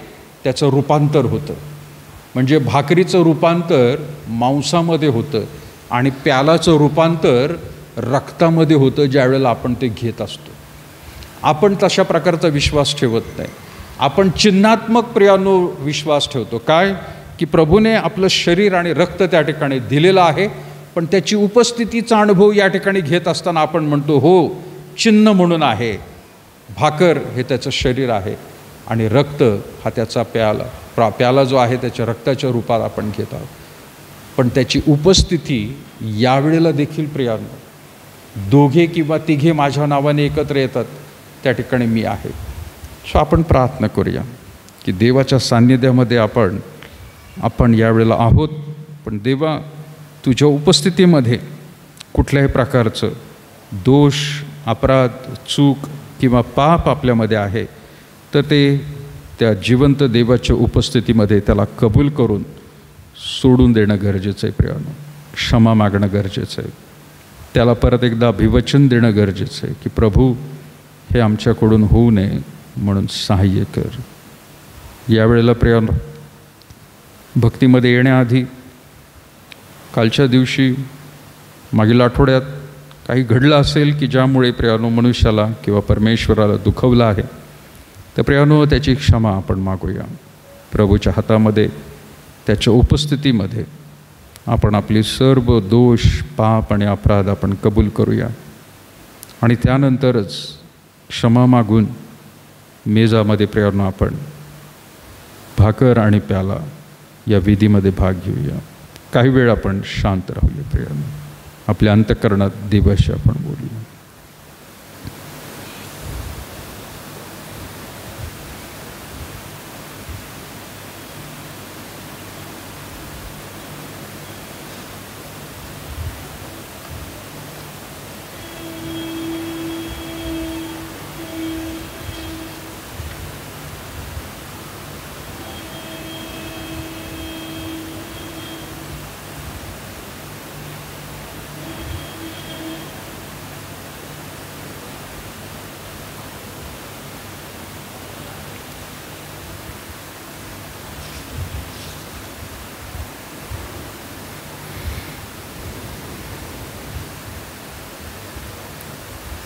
त्याचं रूपांतर होतं, म्हणजे भाकरीचं रूपांतर मांसामध्ये होतं आणि प्यालाचं रूपांतर रक्तामध्ये होतं ज्यावेळेला आपण ते घेत असतो. आपण तशा प्रकारचा विश्वास ठेवत नाही. आपण चिन्हात्मक प्रियानो विश्वास ठेवतो. काय की प्रभूने आपलं शरीर आणि रक्त त्या ठिकाणी दिलेलं आहे, पण त्याची उपस्थितीचा अनुभव या ठिकाणी घेत असताना आपण म्हणतो हो चिन्ह म्हणून आहे. भाकर हे त्याचं शरीर आहे आणि रक्त हा त्याचा प्याला जो आहे त्याच्या रक्ताच्या रूपात आपण घेत आहोत. पण त्याची उपस्थिती यावेळेला देखील प्रियांनो, दोघे किंवा तिघे माझ्या नावाने एकत्र येतात त्या ठिकाणी मी आहे. सो आपण प्रार्थना करूया की देवाच्या सान्निध्यामध्ये आपण यावेळेला आहोत, पण देवा तुझ्या उपस्थितीमध्ये कुठल्याही प्रकारचं दोष, अपराध, चूक किंवा पाप आपल्यामध्ये आहे तर ते त्या जिवंत देवाच्या उपस्थितीमध्ये त्याला कबूल करून सोडून देणं गरजेचं आहे प्रियानो. क्षमा मागणं गरजेचं आहे. त्याला परत एकदा अभिवचन देणं गरजेचं आहे की प्रभू हे आमच्याकडून होऊ नये म्हणून सहाय्य कर. यावेळेला प्रियानो, भक्तीमध्ये येण्याआधी कालच्या दिवशी मागील आठवड्यात काही घडलं असेल की ज्यामुळे प्रियानो मनुष्याला किंवा परमेश्वराला दुखवलं आहे, तर प्रियानो त्याची क्षमा आपण मागूया. प्रभूच्या हातामध्ये, त्याच्या उपस्थितीमध्ये आपण आपली सर्व दोष, पाप आणि अपराध आपण कबूल करूया आणि त्यानंतरच क्षमा मागून मेजामध्ये प्रियानो आपण भाकर आणि प्याला या विधीमध्ये भाग घेऊया. काही वेळ आपण शांत राहूया प्रियानो. आपल्या अंतःकरणात देवाशी आपण बोलूया.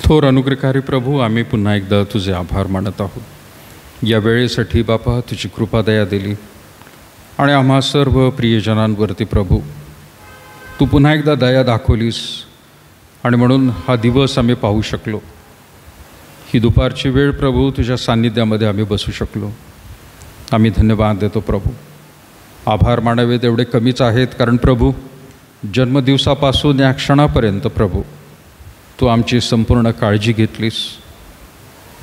थोर अनुग्रहकारी प्रभू, आम्ही पुन्हा एकदा तुझे आभार मानत आहोत. या वेळेसाठी बापा तुझी कृपा दया दिली आणि आम्हा सर्व प्रियजनांवरती प्रभू तू पुन्हा एकदा दया दाखवलीस आणि म्हणून हा दिवस आम्ही पाहू शकलो. ही दुपारची वेळ प्रभू तुझ्या सान्निध्यामध्ये आम्ही बसू शकलो. आम्ही धन्यवाद देतो प्रभू. आभार मानावे तेवढे कमीच आहेत, कारण प्रभू जन्मदिवसापासून या क्षणापर्यंत प्रभू तू आमची संपूर्ण काळजी घेतलीस.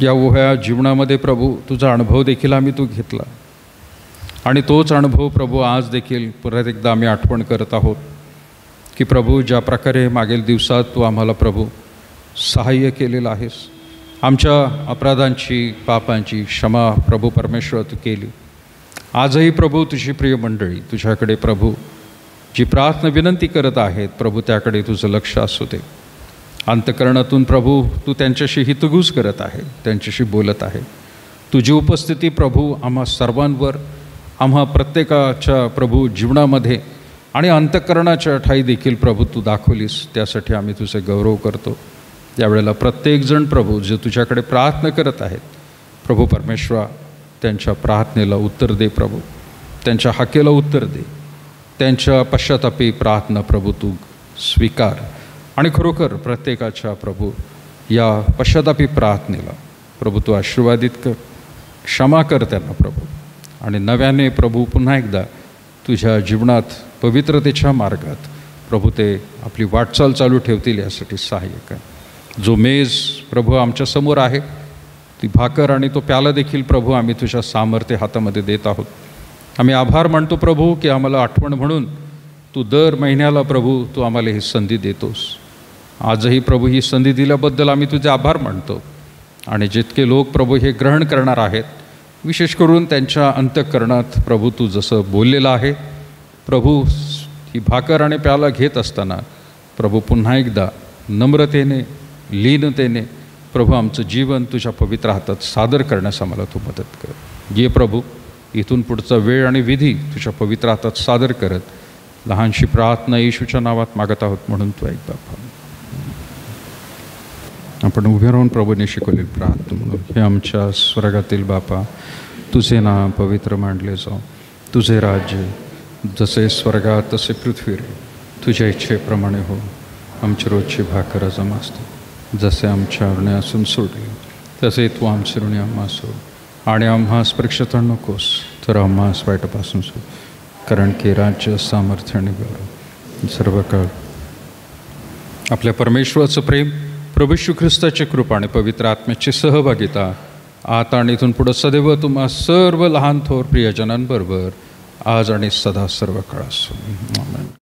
या उभ्या जीवनामध्ये प्रभू तुझा अनुभव देखील तू घेतला आणि तोच अनुभव प्रभू आज देखील परत एकदा आम्ही आठवण करत आहोत की प्रभू ज्या प्रकारे मागील दिवसात तू आम्हाला प्रभू सहाय्य केलेलं आहेस. आमच्या अपराधांची, पापांची क्षमा प्रभू परमेश्वर तू केली. आजही प्रभू तुझी प्रिय मंडळी तुझ्याकडे प्रभू जी प्रार्थना विनंती करत आहेत प्रभू त्याकडे तुझं लक्ष असू दे. अंतःकरणातून प्रभू तू त्यांच्याशी हितगुज करत आहे, त्यांच्याशी बोलत आहे. तुझी उपस्थिती प्रभू आम्हा सर्वांवर, आम्हा प्रत्येकाच्या प्रभू जीवनामध्ये आणि अंतःकरणाच्या ठाई देखील प्रभू तू दाखवलीस. त्यासाठी आम्ही तुझे गौरव करतो. यावेळेला प्रत्येकजण प्रभू जे तुझ्याकडे प्रार्थना करत आहेत प्रभू परमेश्वरा त्यांच्या प्रार्थनेला उत्तर दे प्रभू, त्यांच्या हाकेला उत्तर दे. त्यांच्या पश्चातापी प्रार्थना प्रभू तू स्वीकार आणि खरोखर प्रत्येकाच्या प्रभू या पश्चातापी प्रार्थनेला प्रभू तू आशीर्वादित कर. क्षमा कर त्यांना प्रभू आणि नव्याने प्रभू पुन्हा एकदा तुझ्या जीवनात पवित्रतेच्या मार्गात प्रभू ते आपली वाटचाल चालू ठेवतील यासाठी सहाय्य कर. जो मेज प्रभू आमच्यासमोर आहे, ती भाकर आणि तो प्याला देखील प्रभू आम्ही तुझ्या सामर्थ्य हातामध्ये देत आहोत. आम्ही आभार मानतो प्रभू की आम्हाला आठवण म्हणून तू दर महिन्याला प्रभू तू आम्हाला ही संधी देतोस. आजही प्रभू ही संधी दिल्याबद्दल आम्ही तुझे आभार मानतो. आणि जितके लोक प्रभू हे ग्रहण करणार आहेत, विशेष करून त्यांच्या अंतःकरणात प्रभू तू जसं बोललेलं आहे प्रभू, ही भाकर आणि प्याला घेत असताना प्रभू पुन्हा एकदा नम्रतेने, लीनतेने प्रभू आमचं जीवन तुझ्या पवित्र हातात सादर करण्यास आम्हाला तू मदत कर. ये प्रभू, इथून पुढचा वेळ आणि विधी तुझ्या पवित्र हातात सादर करत लहानशी प्रार्थना येशूच्या नावात मागत आहोत म्हणून तू ऐक बापा. आपण उभे राहून प्रभूने शिकवलेली प्रार्थना म्हणून. हे आमच्या स्वर्गातील बापा, तुझे नाम पवित्र मानले जाओ. तुझे राज्य जसे स्वर्गात तसे पृथ्वीवर तुझ्या इच्छेप्रमाणे हो. आमची रोजची भाकर आज आम्हास जसे आमच्या असून सोडली तसे तू आमची ऋणी आम्हा सोड. आणि आम्हास परीक्षेत नकोस तर आम्हास वाईटापासून सोड. कारण की राज्य सामर्थ्य आणि गौरव सर्व काळ आपल्या परमेश्वराचं प्रेम, प्रभू येशू ख्रिस्ताची कृपा आणि पवित्र आत्म्याची सहभागिता आता आणि इथून पुढं सदैव तुम्हा सर्व लहान थोर प्रियजनांबरोबर आज आणि सदा सर्व काळ असो. आमेन.